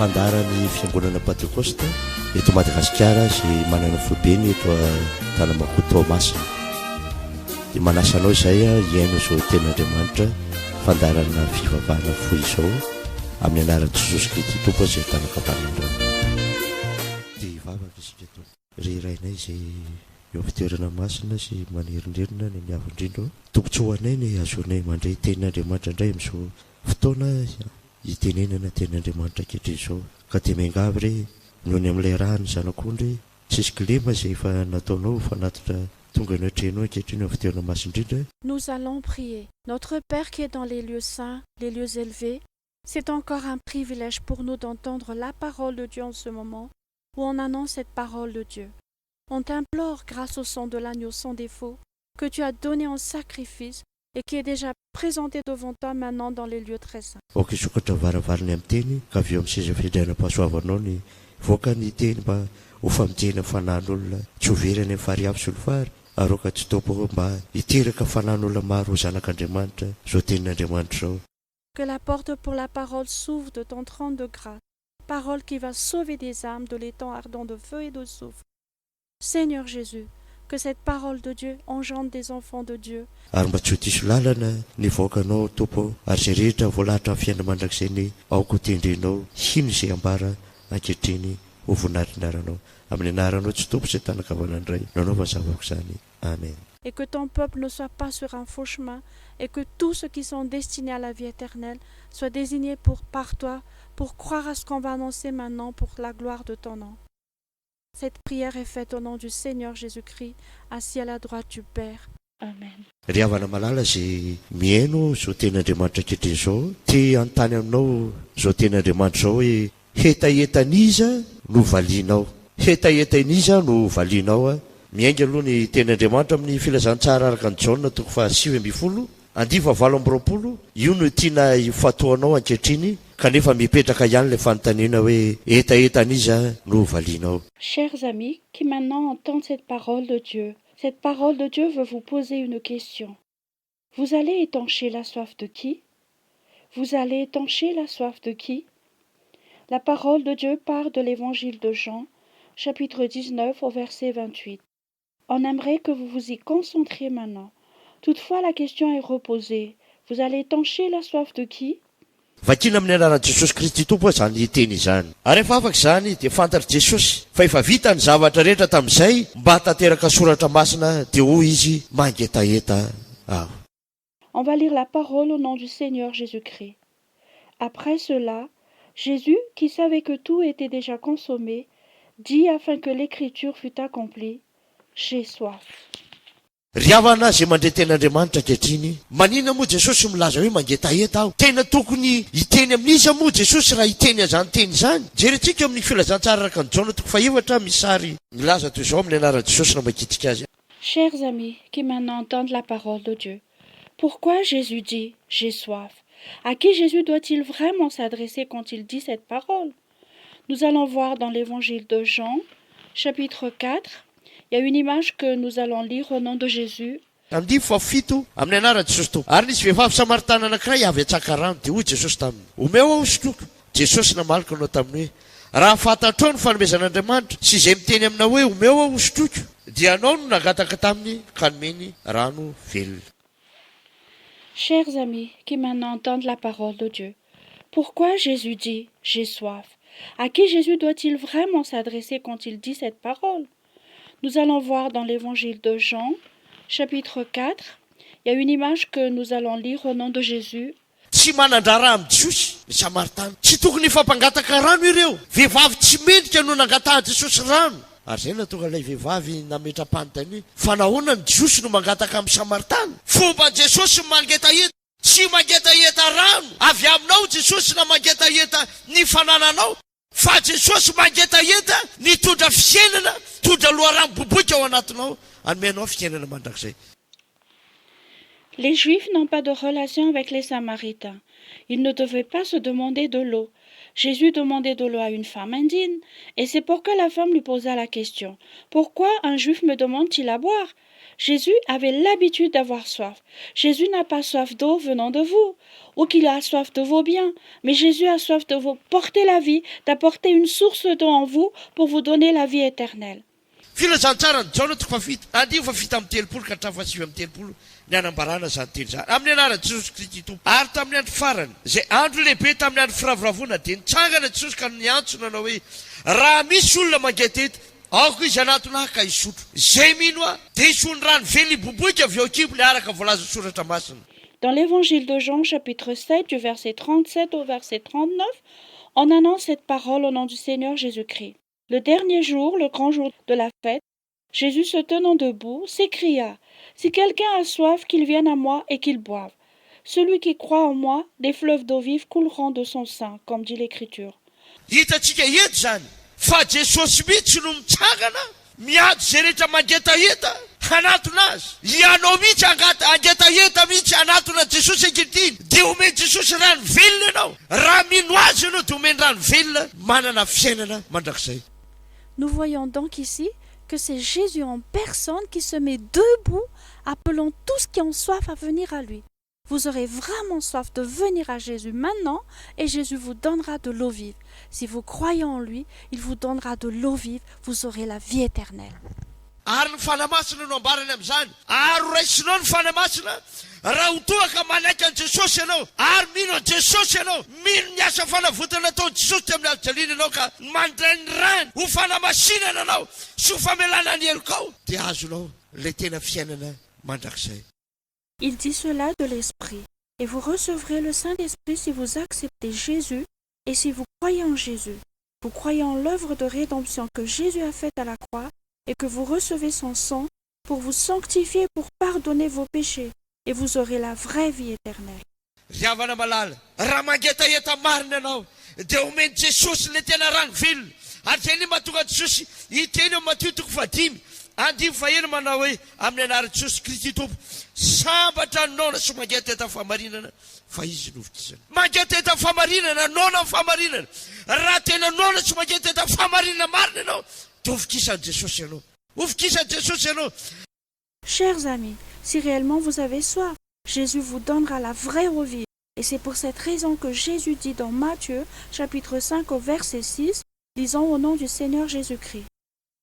fandarany fiangonana Pentecoste eto Madagasikara sy manana foibeny eto Tanamakoto Masina. Dia manasa anao izay hiaino izao ten'Andriamanitra fandarana fivavahana foy izao amin'ny anaran'i Jesosy Kristy Tompo izay tanakavanandrano. Dia vavaka isika eto rerainay izay eo fitoerana masina sy manerinderina ny miavindrindro. Tompontsoanay ny azonay mandray tenin'Andriamanitra indray amin'izao fotoana hitenenana tenin'Andriamanitra ankehitriny izao. Ka dia miangavy re noho ny amin'ilay rahany zanak'ondry tsisy kilema izay efa nataonao fanatitra tonga ny hatrenao ankehitriny eo fitoerana masindrindra. Nous allons prier. Notre Père qui est dans les lieux saints, les lieux élevés, c'est encore un privilège pour nous d'entendre la parole de Dieu en ce moment où on annonce cette parole de Dieu. On t'implore, grâce au sang de l'agneau sans défaut, que tu as donné en sacrifice et qui est déjà présenté devant toi maintenant dans les lieux très saints. Ok, sokatra varavarany amin'ny teny ka avy eo amin'ny seza fiandrianam-pahasoavanao ny voaka ny teny mba ho famijena fanan'olona tsy ho very any amin'ny fariavy sy olofary ary ka tsy tompo mba hiteraka fanan'olona maro ho zanak'Andriamanitra zao tenin'Andriamanitra zao. Que la porte pour la parole s'ouvre de ton trône de grâce, parole qui va sauver des âmes de l'étang ardent de feu et de soufre. Seigneur Jésus, que cette parole de Dieu engendre des enfants de Dieu. Ary mba tsy ho diso lalana ny voakanao tompo ary izay rehetra voalahatra amin'ny fiainana mandrakizay ny aoko tendrenao hino izay ambara ankehitriny ho vonarin'aranao amin'ny anaranao tsy tompo izay tanakavanandray nanaova zavako izany. Amen. Et que ton peuple ne soit pas sur un faux chemin et que tous ceux qui sont destinés à la vie éternelle soient désignés par toi pour croire à ce qu'on va annoncer maintenant pour la gloire de ton nom. Cette prière est faite au nom du Seigneur Jésus-Christ, assis à la droite du Père. Amen. Ry havana malala izay mihaino zao tenin'Andriamanitra ankehitriny izao, ty anontany aminao zao tenin'Andriamanitra zao hoe hetahetaniza no valianao, hetahetaniza no valianao. Miainga aloha ny tenin'Andriamanitra amin'ny filazantsara araka ny Jaona 9:20, 10:20, io no tiana fatoanao ankehitriny kanefa mipetraka ihany le fanontaniana hoe hetahetaniza no valianao. Chers amis qui maintenant entendent cette parole de Dieu veut vous poser une question. Vous allez étancher la soif de qui? Vous allez étancher la soif de qui? La parole de Dieu part de l'évangile de Jean, chapitre 19 au verset 28. On aimerait que vous vous y concentriez maintenant. Toutefois, la question est reposée. Vous allez étancher la soif de qui? Vakina amin'ny anaran'i Jesosy Kristy Tompo izany teny izany. Ary rehefa afaka izany dia fantatra Jesosy fa efa vita ny zavatra rehetra tamin'izay mba tanteraka soratra masina dia hoy izy mangetaheta aho. On va lire la parole au nom du Seigneur Jésus-Christ. Après cela, Jésus, qui savait que tout était déjà consommé, dit afin que l'écriture fût accomplie, j'ai soif. Ry havana izay mandray tenin'Andriamanitra ankehitriny, manina moa Jesosy milaza hoe mangetaheta aho? Tena tokony hiteny amin'iza moa Jesosy raha hiteny azany teny izany? Jerentsika amin'ny filazantsara araka ny Jaona 4 misy sary milaza toy izao amin'ny anaran'i Jesosy na makitika azy. Chers amis qui maintenant entendent la parole de Dieu, pourquoi Jésus dit « j'ai soif » À qui Jésus doit-il vraiment s'adresser quand il dit cette parole? Nous allons voir dans l'évangile de Jean, chapitre 4, il y a une image que nous allons lire au nom de Jésus. Amin'ny anaran'i Jesosy to. Ary nisy vehivavy Samaritana anankiray avy atsaka rano dia hoy Jesosy taminy, omeo aho sotroko. Jesosy namalaka anao taminy hoe, raha fantatrao ny fanomezan'Andriamanitra sy izay miteny amina hoe omeo aho sotroko, dia anao no nagataka taminy ka nomeny rano velona. Chers amis qui maintenant entendent la parole de Dieu, pourquoi Jésus dit « j'ai soif » À qui Jésus doit-il vraiment s'adresser quand il dit cette parole? Nous allons voir dans l'évangile de Jean, chapitre 4, il y a une image que nous allons lire au nom de Jésus. Tsy manandrara amin'ny Jesosy ny Samaritana, tsy tokony ifampangataka rano ireo. Vehivavy tsy mendrika no nangatahan Jesosy rano. Ary zay natonga ilay vehivavy nametra-panontany hoe fa nahoana ny Jesosy no mangataka amin'ny Samaritana? Fomba Jesosy mangetaheta, tsy mangetaheta rano avy aminao Jesosy na mangetaheta ny fanananao, fa Jesosy mangetaheta ny tondra fiainana, tondra loharano boboka ao anatinao, anomenao fiainana mandrakizay. Les Juifs n'ont pas de relation avec les Samaritains. Ils ne devaient pas se demander de l'eau. Jésus demandait de l'eau à une femme indigne, et c'est pourquoi la femme lui posa la question. Pourquoi un juif me demande-t-il à boire? Jésus avait l'habitude d'avoir soif. Jésus n'a pas soif d'eau venant de vous, ou qu'il a soif de vos biens, mais Jésus a soif de vous porter la vie, d'apporter une source d'eau en vous pour vous donner la vie éternelle. Filazantsara ny jaona toko fafita andio fa fita amin'ny telopolo ka hatramin'ny fasivy amin'ny telopolo ny anambarana zany teny zany amin'ny anarany Jesosy Kristy tompo ary tamin'ny andro farany zay andro lehibe tamin'ny andro firavoravoana dia nitsangana Jesosy ka niantsona anao hoe raha misy olona mangeteta aoko izy anatona ka isotro zay mino a dia isony rano velo iboboika avy eo kibo le araka voalaza soratra masina. Dans l'évangile de Jean, chapitre 7, du verset 37 au verset 39, on annonce cette parole au nom du Seigneur Jésus-Christ. Le dernier jour, le grand jour de la fête, Jésus se tenant debout, s'écria, « Si quelqu'un a soif, qu'il vienne à moi et qu'il boive. Celui qui croit en moi, des fleuves d'eau vive couleront de son sein, comme dit l'Écriture. » Hitantsika eto zany fa Jesosy mihitsy no mitsangana miady zay rehetra mangetaheta hanatona azy ianao mihitsy angetaheta mihitsy anatona Jesosy ankehitriny dia omeny Jesosy rano velona ianao raha mino azy ianao dia omeny rano velona manana fiainana mandrakizay. Nous voyons donc ici que c'est Jésus en personne qui se met debout, appelant tous qui ont soif à venir à lui. Vous aurez vraiment soif de venir à Jésus maintenant et Jésus vous donnera de l'eau vive. Si vous croyez en lui, il vous donnera de l'eau vive, vous aurez la vie éternelle. Ary ny fanamasina no ambarany amin'izany ary raisinao ny fanamasina raha ho toaka manaiky an Jesosy ianao ary mino an Jesosy ianao mino ny asa fanavotana ataony Jesosy ty amin'ny alijaliana ianao ka mandray ny rano ho fanamasinana anao sy ho famelana ny helokao dia azonao le tena fiainana mandrakizay. Il dit cela de l'Esprit. Et vous recevrez le Saint-Esprit si vous acceptez Jésus et si vous croyez en Jésus. Vous croyez en l'œuvre de rédemption que Jésus a faite à la croix et que vous recevez son sang pour vous sanctifier, pour pardonner vos péchés. Et vous aurez la vraie vie éternelle. Riavana malala, raha mangetaheta marina anao, dia omeny Jesosy le tena rano velona. Ary zay ny mahatonga Jesosy hiteny eo Matthieu 5:10 manao hoe amin'ny anaran'i Jesosy Kristy tompo sambatra nona sy mangetaheta famarinana fa izy novikisana. Mangetaheta famarinana nona ny famarinana. Raha tena nona sy mangetaheta famarinana marina ianao dia hovikisan'i Jesosy ianao. Hovikisan'i Jesosy ianao. Chers amis, si réellement vous avez soif, Jésus vous donnera la vraie eau vive. Et c'est pour cette raison que Jésus dit dans Matthieu, chapitre 5 au verset 6, lisons au nom du Seigneur Jésus-Christ.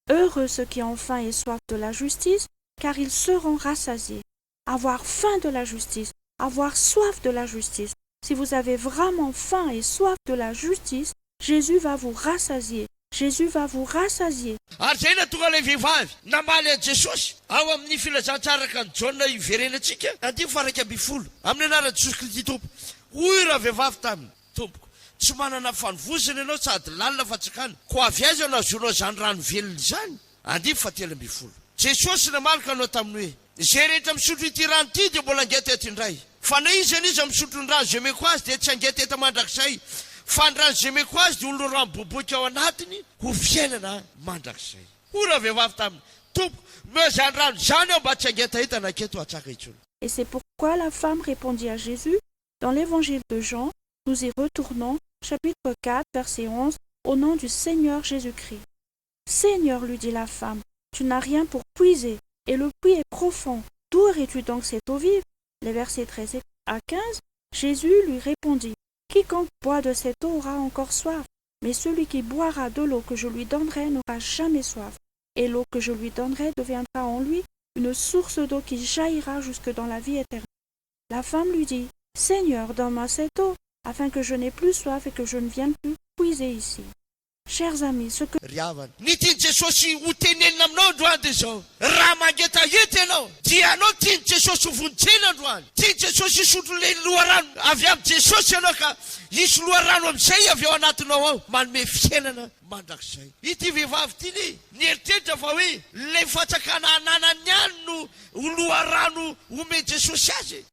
Heureux ceux qui ont faim et soif de la justice, car ils seront rassasiés. Avoir faim de la justice, avoir soif de la justice. Si vous avez vraiment faim et soif de la justice, Jésus va vous rassasier. Jésus va vous rassasier. Ary zay na tonga ilay vehivavy namaly an Jesosy ao amin'ny filazantsaraka ny Jaona iverenantsika 10:12 amin'ny anaran'i Jesosy Kristy tompo. Hoy raha vehivavy taminy tompoko tsy manana fanovozana ianao sady lalina fatsakana ko avy aiza ianao azonao zany rano velona zany 10:13. Jesosy namaly ka anao taminy hoe zay rehetra misotro ity rano ity dia mbola angeta eto indray fa na izy izy misotro ny rano zay meko azy dia tsy angeta eto mandrakizay fa ny rano zay meko azy dia olona rano boboika ao anatiny ho fiainana mandrakizay. Hoy raha vehivavy taminy tompo meo zany rano zany ao mba tsy angeta hita naketo atsaka intsony. Et c'est pourquoi la femme répondit à Jésus, dans l'évangile de Jean, nous y retournons, chapitre 4, verset 11, au nom du Seigneur Jésus-Christ. Seigneur, lui dit la femme, tu n'as rien pour puiser, et le puits est profond. D'où aurais-tu donc cette eau vive? Les versets 13 à 15, Jésus lui répondit, quiconque boit de cette eau aura encore soif, mais celui qui boira de l'eau que je lui donnerai n'aura jamais soif. Et l'eau que je lui donnerai deviendra en lui une source d'eau qui jaillira jusque dans la vie éternelle. La femme lui dit, Seigneur, donne-moi cette eau, afin que je n'ai plus soif et que je ne vienne plus puiser ici. Chers amis, ce que... Ny tiany Jesosy ho tenenina aminao androany dia zao raha mangetaheta ianao dia anao tiany Jesosy ho vonjena androany. Tiany Jesosy hisotro le loharano avy amin'ny Jesosy ianao ka hisy loharano amin'izay avy ao anatinao ao manome fiainana mandrakizay. Ity vehivavy ity nieritreritra fa hoe le fatsakana ananany ihany no loharano omeny Jesosy azy.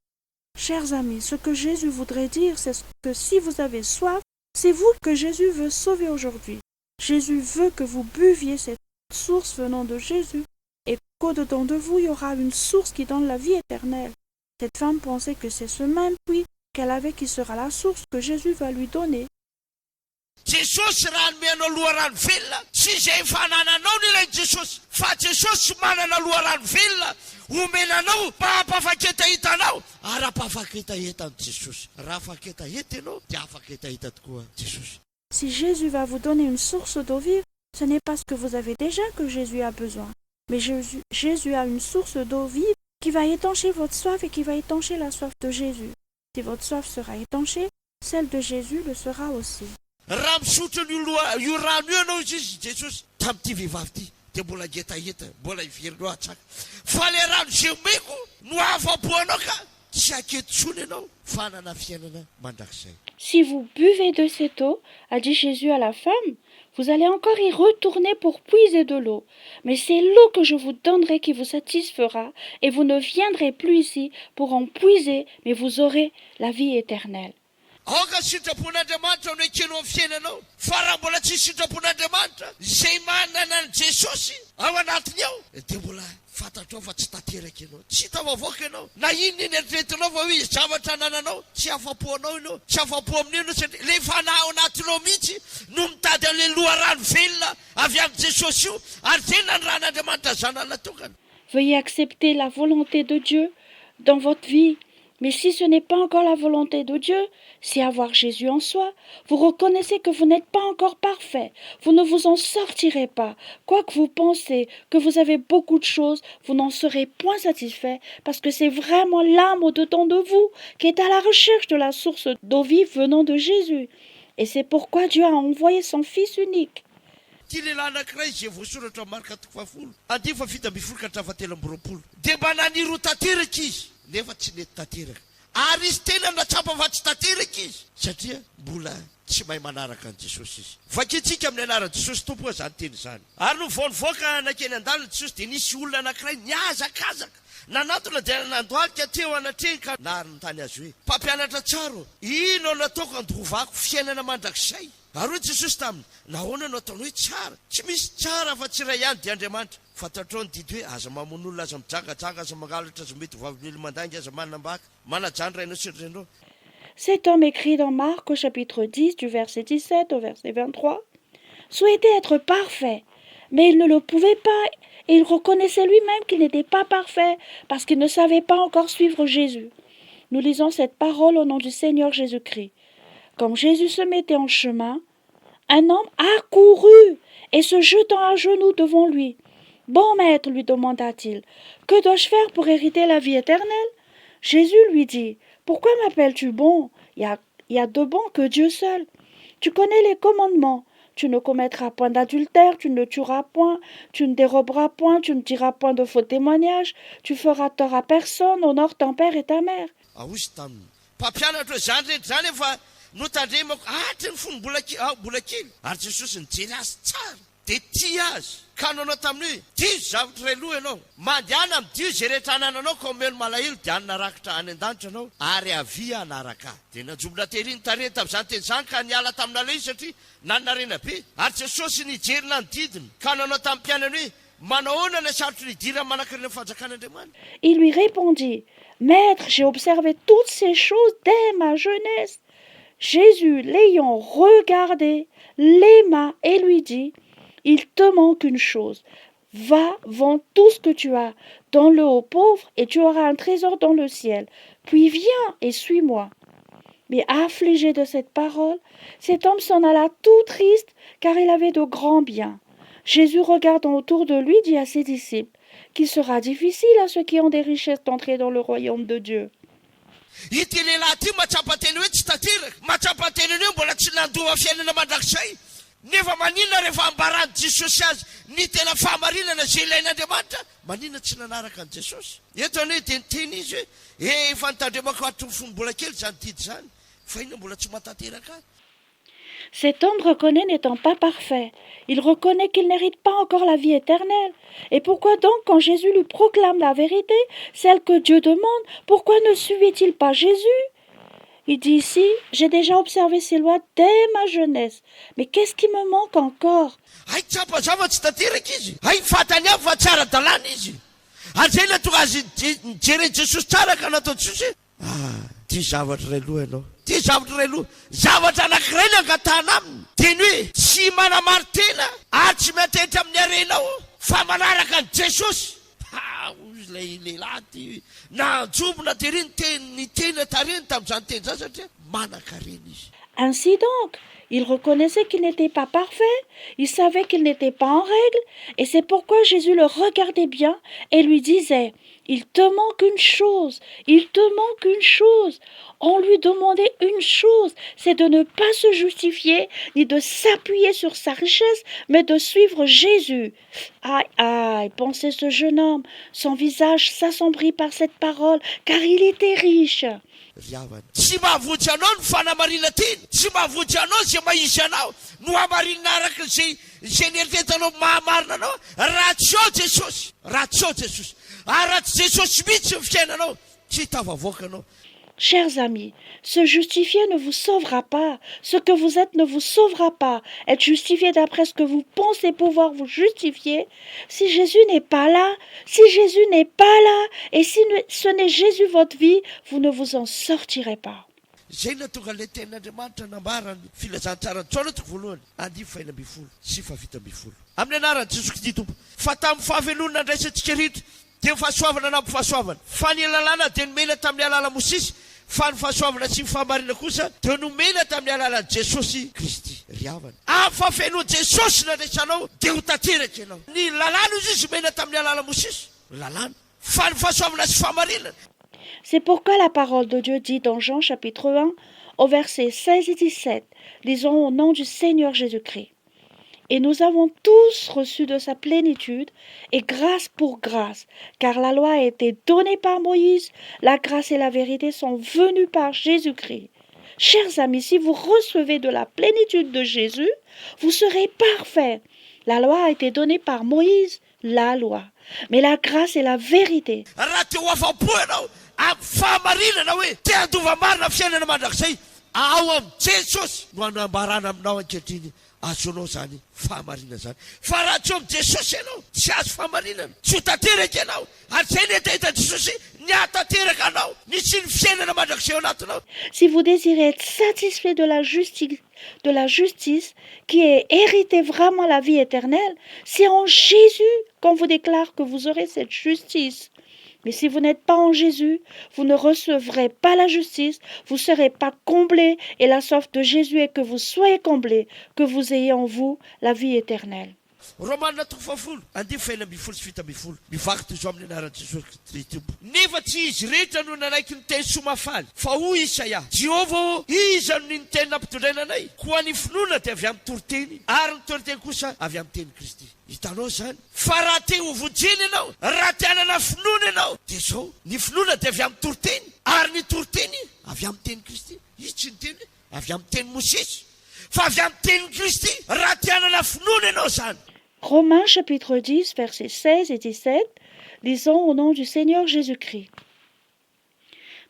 Chers amis, ce que Jésus voudrait dire, c'est que si vous avez soif, c'est vous que Jésus veut sauver aujourd'hui. Jésus veut que vous buviez cette source venant de Jésus et qu'au-dedans de vous, il y aura une source qui donne la vie éternelle. Cette femme pensait que c'est ce même puits qu'elle avait qui sera la source que Jésus va lui donner. jesosy raha nomeanao loharano velona tsy izay fanananao ny ilay jesosy fa jesosy manana loharano velona omenanao mahampafaketahitanao ary ampafaketahetany jesosy raha afaketaheta ianao dia afaketaheta tokoa jesosy. Si Jésus va vous donner une source d'eau vive, ce n'est pas ce que vous avez déjà que Jésus a besoin. Mais Jésus a une source d'eau vive qui va étancher votre soif et qui va étancher la soif de Jésus. Si votre soif sera étanchée, celle de Jésus le sera aussi. raha misotro io rano io anao izy jesosy tamin'ity vehivavy ity dia mbola ngetaheta mbola iverinao atsaka fa le rano zay omeko no afapoanao ka tsy aketontsony ianao fa nana fiainana mandrakizay. Si vous buvez de cette eau, a dit Jésus à la femme, vous allez encore y retourner pour puiser de l'eau. Mais c'est l'eau que je vous donnerai qui vous satisfera, et vous ne viendrez plus ici pour en puiser, mais vous aurez la vie éternelle. aoka sitrapon'andriamanitra no ekenao amin'ny fiainanao fa raha mbola tsy sitrapon'andriamanitra izay manana ny jesosy ao anatiny ao dia mbola fantatrao fa tsy tanteraka ianao tsy hitavavoaka ianao na inona iny eritreretinao fa hoe zavatra nananao tsy afapo anao ianao tsy afapo amin'io ianao satria le fanahy ao anatinao mihitsy no mitady amin'le loharano velona avy amin'ny jesosy io ary tena ny ran'andriamanitra zanany natokana. Veuillez accepter la volonté de Dieu dans votre vie. Mais si ce n'est pas encore la volonté de Dieu, c'est avoir Jésus en soi. Vous reconnaissez que vous n'êtes pas encore parfait. Vous ne vous en sortirez pas. Quoi que vous pensez que vous avez beaucoup de choses, vous n'en serez point satisfait parce que c'est vraiment l'âme au-dedans de vous qui est à la recherche de la source d'eau vive venant de Jésus. Et c'est pourquoi Dieu a envoyé son Fils unique. Ty lehilahy anankiray izay voasoratra marika 10 andiny fa fito amby folo ka hatrafatelo amby roapolo dia mba naniry tanteraka izy nefa tsy nety tanteraka ary izy tena natsapa fa tsy tanteraka izy satria mbola tsy mahay manaraka an jesosy izy. Vakitsika amin'ny anaran'i jesosy tompo zany teny zany ary no voanivoaka nakeny an-dalana jesosy dia nisy olona anankiray niazakazaka nanatona dia nandoalika teo anatreny ka nary nytany azy hoe mpampianatra tsaro ino nataoko androvako fiainana mandrakizay ary hoe jesosy taminy nahoana no ataony hoe tsara tsy misy tsara fa tsy ray ihany dia andriamanitra fantatrao ny didy hoe aza mamon'olona aza mijangajaga aza mangalatra aza mety vavon'olo mandangy aza manambaka manajany rainao sirrenao. Cet homme écrit dans Marc au chapitre 10 du verset 17 au verset 23 souhaitait être parfait, mais il ne le pouvait pas et il reconnaissait lui-même qu'il n'était pas parfait parce qu'il ne savait pas encore suivre Jésus. Nous lisons cette parole au nom du Seigneur Jésus-Christ. Comme Jésus se mettait en chemin, un homme accourut et se jetant à genoux devant lui. « Bon maître, lui demanda-t-il, que dois-je faire pour hériter la vie éternelle ?» Jésus lui dit, « Pourquoi m'appelles-tu bon ? Il y a de bon que Dieu seul. Tu connais les commandements. Tu ne commettras point d'adultère, tu ne tueras point, tu ne déroberas point, tu ne diras point de faux témoignages, tu feras tort à personne, honore ton père et ta mère. » notandremako atrany fony mbola kely ary jesosy nijery azy tsara dia tia azy ka nanao tamin'io dio zavatra ray loha ianao mandehana amin'ny dio zay rehetra anananao ka omeno malahelo dia anynarakitra any an-danitra anao ary avia anaraka dia najobona tery iny tareny tamin'izany teny izany ka niala taminalay izy satria nanarena be ary jesosy nijerina ny didiny ka nanao tamin'ny mpianany hoe manahoana ny sarotry nidira manankarena fanjakan'Andriamanitra. Il lui répondit, « Maître, j'ai observé toutes ces choses dès ma jeunesse. » Jésus, l'ayant regardé, l'aima et lui dit, « Il te manque une chose. Va, vends tout ce que tu as, donne-le aux pauvres et tu auras un trésor dans le ciel. Puis viens et suis-moi. » Mais affligé de cette parole, cet homme s'en alla tout triste car il avait de grands biens. Jésus, regardant autour de lui, dit à ses disciples qu'il sera difficile à ceux qui ont des richesses d'entrer dans le royaume de Dieu. Ity lehilahy ty matsapateny hoe tsy tanteraka matsapateny anio mbola tsy nandoa fiainana mandrakizay nefa maninona rehefa ambarany jesosy azy ny tena fahamarinana zay ilain'Andriamanitra maninona tsy nanaraka an jesosy eto ane dia niteny izy hoe efa nitandremako atry ny fony mbola kely zany didy zany fa inona mbola tsy matanteraka azy. Cet homme reconnaît n'étant pas parfait. Il reconnaît qu'il n'hérite pas encore la vie éternelle. Et pourquoi donc, quand Jésus lui proclame la vérité, celle que Dieu demande, pourquoi ne suivait-il pas Jésus? Il dit ici, j'ai déjà observé ces lois dès ma jeunesse. Mais qu'est-ce qui me manque encore? Ty zavatra ray loha ianao ty zavatra ray aloha zavatra anankiray ny angatahana aminy teny hoe tsy manamary tena ary tsy miantetra amin'ny arenao fa manaraka ny Jesosy. Ozy lay lehilahy ty nanjobona teriny ny tena tareny tamin'izany teny zany satria manan-karena izy. Ainsi donc, il reconnaissait qu'il n'était pas parfait, il savait qu'il n'était pas en règle, et c'est pourquoi Jésus le regardait bien et lui disait, il te manque une chose, il te manque une chose. On lui demandait une chose, c'est de ne pas se justifier, ni de s'appuyer sur sa richesse, mais de suivre Jésus. Aïe, aïe, pensait ce jeune homme, son visage s'assombrit par cette parole, car il était riche. Tsy mahavotsy anao ny fanamarina teny, tsy mahavotsy anao zay mahisy anao no hamarinina araka zay nieritretanao mahamarina anao raha tsy ao Jesosy, raha tsy ao Jesosy, ary raha tsy Jesosy mihitsy ny fiainanao tsy hitavavoaka anao. Chers amis, se justifier ne vous sauvera pas. Ce que vous êtes ne vous sauvera pas. Être justifié d'après ce que vous pensez pouvoir vous justifier, si Jésus n'est pas là, et si ce n'est Jésus votre vie, vous ne vous en sortirez pas. Zay na tonga le tenin'Andriamanitra nambarany filazantsara tsaonatoko voalohany 2:20 sy 7:20 amin'ny anaran'i Jesosy Kristy Tompo. Fa tamin'ny fahavelonana ndraisantsika rehetra dia ny fahasoavana nampy fahasoavana, fa ny lalàna dia nomena tamin'ny alala Mosesy, fa ny fahasoavana sy ny fahamarina kosa dia nomena tamin'ny alalan'i Jesosy Kristy. Ry havana, fa feno Jesosy nandraisanao dia ho tanteraka ianao. Ny lalàna izy mena tamin'ny alala Mosesy, lalàna, fa ny fahasoavana sy fahamarinana. C'est pourquoi la parole de Dieu dit dans Jean chapitre 1, au verset 16 et 17, lisons au nom du Seigneur Jésus-Christ. Et nous avons tous reçu de sa plénitude, et grâce pour grâce, car la loi a été donnée par Moïse, la grâce et la vérité sont venues par Jésus-Christ. Chers amis, si vous recevez de la plénitude de Jésus, vous serez parfaits. La loi a été donnée par Moïse, la loi, mais la grâce et la vérité. Azonao zany fahamarina zany, fa raha tsy amin'ny Jesosy ianao tsy azo fahamarinana, tsy ho tanteraka ianao, ary zay ny atahita Jesosy ny hatanteraka anao ny tsy ny fiainana mandrakizay ao anatinao. Si vous désirez être satisfait de la justice qui est héritée vraiment la vie éternelle, c'est en Jésus qu'on vous déclare que vous aurez cette justice. Mais si vous n'êtes pas en Jésus, vous ne recevrez pas la justice, vous ne serez pas comblés, et la soif de Jésus est que vous soyez comblés, que vous ayez en vous la vie éternelle. Romanina 2:20 mivaky toy izao amin'ny anaran'i Jesosy Kristy. Nefa tsy izy rehetra no nanaiky ny teny somafaly, fa hoy Isaia, Jehovah iza no ny teny nampitondraina anay, koa ny finoana dia avy amin'ny toriteny, ary ny toriteny kosa avy amin'ny teny Kristy. Hitanao zany, fa raha te ho vojeny ianao, raha te hanana finoana ianao, dia zao, ny finoana dia avy amin'ny toriteny, ary ny toriteny avy amin'ny teny Kristy. Izy tsy ny teny avy amin'ny teny Mosesy, fa avy amin'ny teny Kristy, raha te hanana finoana ianao zany. Romains chapitre 10, versets 16 et 17, lisons au nom du Seigneur Jésus-Christ.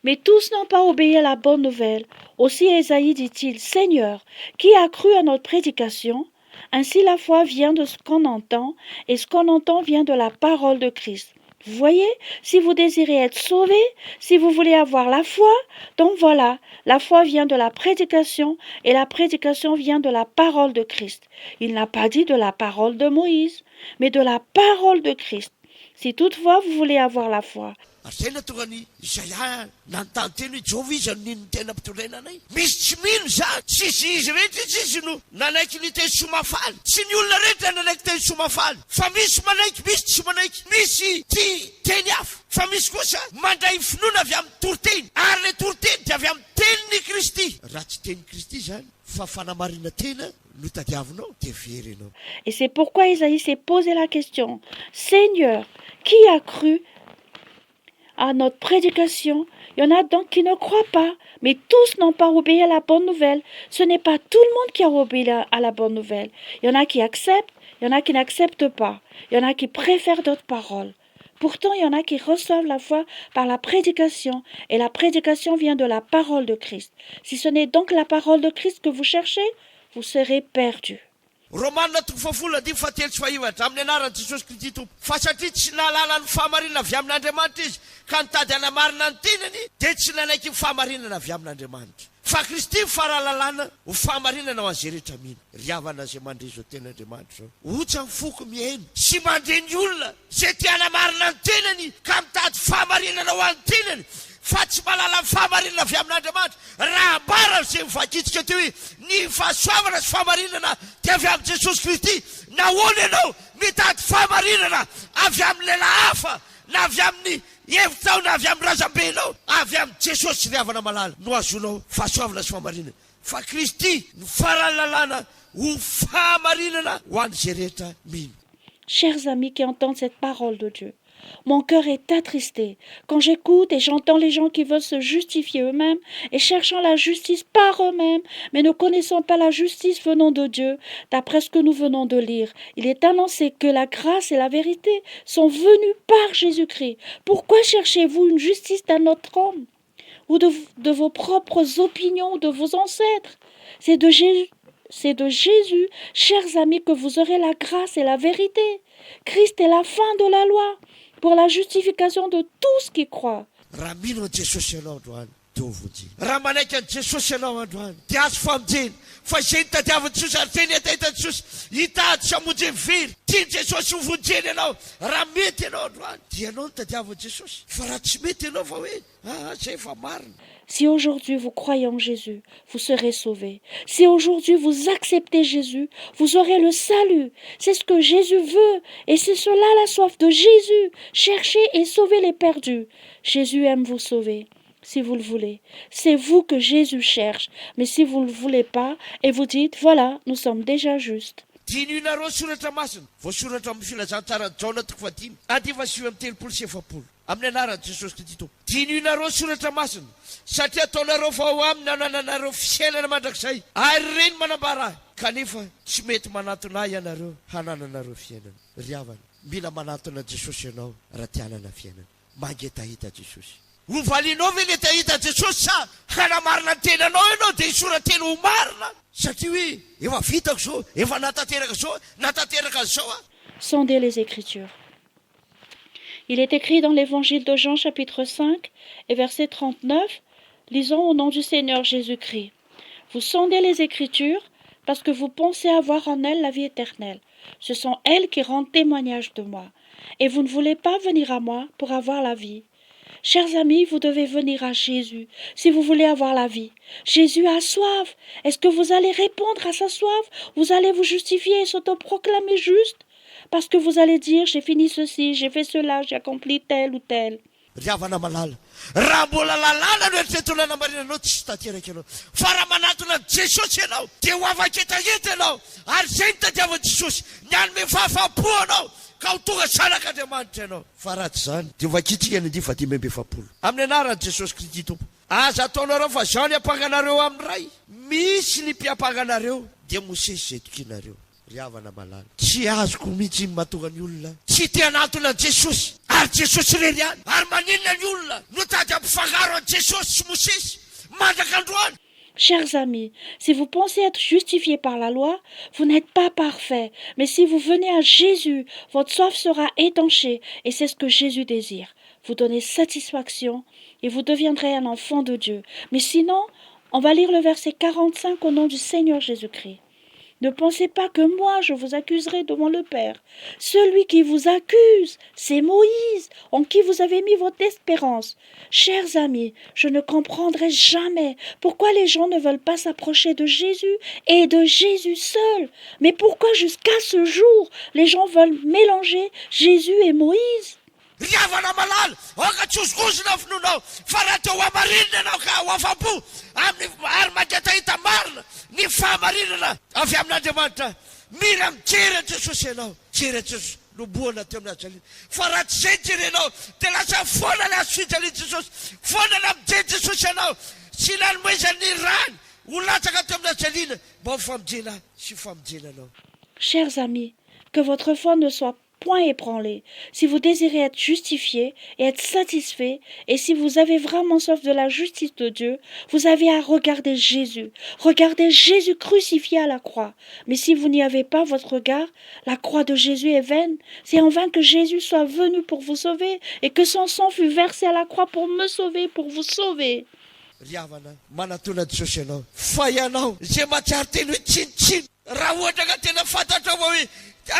Mais tous n'ont pas obéi à la bonne nouvelle. Aussi Ésaïe dit-il, Seigneur, qui a cru à notre prédication? Ainsi la foi vient de ce qu'on entend, et ce qu'on entend vient de la parole de Christ. Vous voyez, si vous désirez être sauvé, si vous voulez avoir la foi, donc voilà, la foi vient de la prédication et la prédication vient de la parole de Christ. Il n'a pas dit de la parole de Moïse, mais de la parole de Christ. Si toutefois vous voulez avoir la foi, zay na tonga ny Isaia nanontany teny hoe Jehova iza no nino tena ampitondraina anay. Misy tsy mino zany, tsisy izy rehetra izy no nanaiky ny teny somafaly, tsy ny olona rehetra nanaiky teny somafaly, fa misy manaiky, misy tsy manaiky, misy ty teny hafa, fa misy kosa mandray finoana avy amin'ny toriteny, ary le toriteny dia avy amin'ny tenin'ny Kristy. Raha tsy teny Kristy zany, fa fanamarina tena no tadiavinao dia very ianao. Et c'est pourquoi Isaïe s'est posé la question, Seigneur, qui a cru à notre prédication? Il y en a donc qui ne croient pas, mais tous n'ont pas obéi à la bonne nouvelle. Ce n'est pas tout le monde qui a obéi à la bonne nouvelle. Il y en a qui acceptent, il y en a qui n'acceptent pas. Il y en a qui préfèrent d'autres paroles. Pourtant, il y en a qui reçoivent la foi par la prédication, et la prédication vient de la parole de Christ. Si ce n'est donc la parole de Christ que vous cherchez, vous serez perdus. Romanina 2:17 amin'ny anaran'i Jesosy Kristy Tompo. Fa satria tsy nahalala ny fahamarinana avy amin'Andriamanitra izy, ka nitady hanamarina ny tenany dia tsy nanaiky fahamarinana avy amin'Andriamanitra fa Kristy faralalàna ho fahamarinana ho azy rehetra mihina. Ry havana izay mandre zao ten'Andriamanitra zao ohatsa ny foko mihaino sy mandre ny olona izay tia hanamarina ny tenany ka mitady fahamarinana ho an'ny tenany fa tsy malala fahamarinana avy amin'Andriamanitra. Raha ambara izay mivakitsika teo hoe ny fahasoavana sy fahamarinana dia avy amin'i Jesosy Kristy, nahoana ianao mitady fahamarinana avy amin'ny lehilahy hafa na avy amin'ny hevitao na avy amin'ny razambenao? Avy amin'ny Jesosy sy ry havana malala no azonao fahasoavana sy fahamarinana. Fa Kristy no faralalàna ho fahamarinana ho an'izay rehetra mihina. Chers amis qui entendent cette parole de Dieu, mon cœur est attristé quand j'écoute et j'entends les gens qui veulent se justifier eux-mêmes et cherchant la justice par eux-mêmes, mais ne connaissant pas la justice venant de Dieu. D'après ce que nous venons de lire, il est annoncé que la grâce et la vérité sont venues par Jésus-Christ. Pourquoi cherchez-vous une justice d'un autre homme ou de vos propres opinions ou de vos ancêtres? C'est de Jésus, chers amis, que vous aurez la grâce et la vérité. Christ est la fin de la loi pour la justification de tous qui croient. Raha mino an Jesosy ianao androany dia ho vonjena. Raha manaiky an Jesosy ianao androany dia azo famonjena. Fa izay nitadiavan'i Jesosy ary izay niatahitan'i Jesosy hitady sy hamonjy very. Tiany Jesosy ho vonjena ianao. Raha mety ianao androany dia ianao nitadiavan'i Jesosy. Fa raha tsy mety ianao fa hoe izay efa marina. Si aujourd'hui vous croyez en Jésus, vous serez sauvés. Si aujourd'hui vous acceptez Jésus, vous aurez le salut. C'est ce que Jésus veut et c'est cela la soif de Jésus. Cherchez et sauvez les perdus. Jésus aime vous sauver, si vous le voulez. C'est vous que Jésus cherche. Mais si vous ne le voulez pas et vous dites, voilà, nous sommes déjà justes. Dinunareo soratra masina voasoratra amin'ny filazantsara Jaona 3:7 amin'ny anaran'i Jesosy Kristy tompo. Dinunareo soratra masina satria ataonareo vao amin'ny hanananareo fiainana mandrakizay ary reny manambara ahy kanefa tsy mety manatona ahy ianareo hanananareo fiainana. Ry havana, mila manatona Jesosy ianao raha tia hanana fiainana. Mangetahita Jesosy. Hovalinao ve letahita Jesosy sa hanamarina ny tenanao ianao dia hisorateny ho marina? Satria hoe efa vitako zao, efa natateraka zao. Sondez les Écritures. Il est écrit dans l'évangile de Jean chapitre 5 et verset 39, lisons au nom du Seigneur Jésus-Christ. Vous sondez les Écritures parce que vous pensez avoir en elles la vie éternelle. Ce sont elles qui rendent témoignage de moi. Et vous ne voulez pas venir à moi pour avoir la vie. Chers amis, vous devez venir à Jésus si vous voulez avoir la vie. Jésus a soif. Est-ce que vous allez répondre à sa soif? Vous allez vous justifier et s'autoproclamer juste? Parce que vous allez dire, j'ai fini ceci, j'ai fait cela, j'ai accompli tel ou tel. Ry havana malala, raha mbola lalàna no eritreretona hanamarinanao tsy tanteraka ianao. Fa raha manatona Jesosy ianao dia ho afaketaheta ianao ary izay nitadiavan'i Jesosy ny hanome fahafaham-po anao ka ho tonga zanak'Andriamanitra ianao. Fa raha tsy izany dia hovakitsika ny 10:50 amin'ny anaran'i Jesosy Kristy tompo. Aza ataonareo fa izao ny ampanganareo amin'ny ray, misy ny mpiampanganareo dia Mosesy izay tokinareo. Ry havana malala, tsy azoko mihitsy mahatonga ny olona tsy te hanatona Jesosy ary Jesosy irery ihany ary maninona ny olona no tady ampifangaro an Jesosy sy Mosesy mandrak'androany. Chers amis, si vous pensez être justifiés par la loi, vous n'êtes pas parfaits. Mais si vous venez à Jésus, votre soif sera étanchée et c'est ce que Jésus désire. Vous donnez satisfaction et vous deviendrez un enfant de Dieu. Mais sinon, on va lire le verset 45 au nom du Seigneur Jésus-Christ. Ne pensez pas que moi je vous accuserai devant le Père. Celui qui vous accuse, c'est Moïse, en qui vous avez mis votre espérance. Chers amis, je ne comprendrai jamais pourquoi les gens ne veulent pas s'approcher de Jésus et de Jésus seul. Mais pourquoi jusqu'à ce jour, les gens veulent mélanger Jésus et Moïse? Ry havana malala, oka tsy hozozozona finoanao fa raha teo hamarinina ianao ka ho afam-po amin'ny ary mangetahita marina ny fahamarinana avy amin'Andriamanitra. Mila mijery Jesosy ianao, jery Jesosy loboana teo amin'ny hazaliana. Fa raha tsy izay jerenao dia lasa foana le azo fijaliana Jesosy, foana la mijery Jesosy ianao sy nanomezan'ny rany ho latsaka teo amin'ny hazaliana mba ho famonjena sy famonjenanao. Chers amis, que votre foi ne soit point ébranlé. Si vous désirez être justifié et être satisfait, et si vous avez vraiment soif de la justice de Dieu, vous avez à regarder Jésus. Regardez Jésus crucifié à la croix. Mais si vous n'y avez pas votre regard, la croix de Jésus est vaine. C'est en vain que Jésus soit venu pour vous sauver et que son sang fut versé à la croix pour me sauver, pour vous sauver. Riavana, manatonany Jesosy ianao. Fa ianao, zay mahatsiaro teny hoe tsinotsino. Raha ohatra ka tena fantatra fa hoe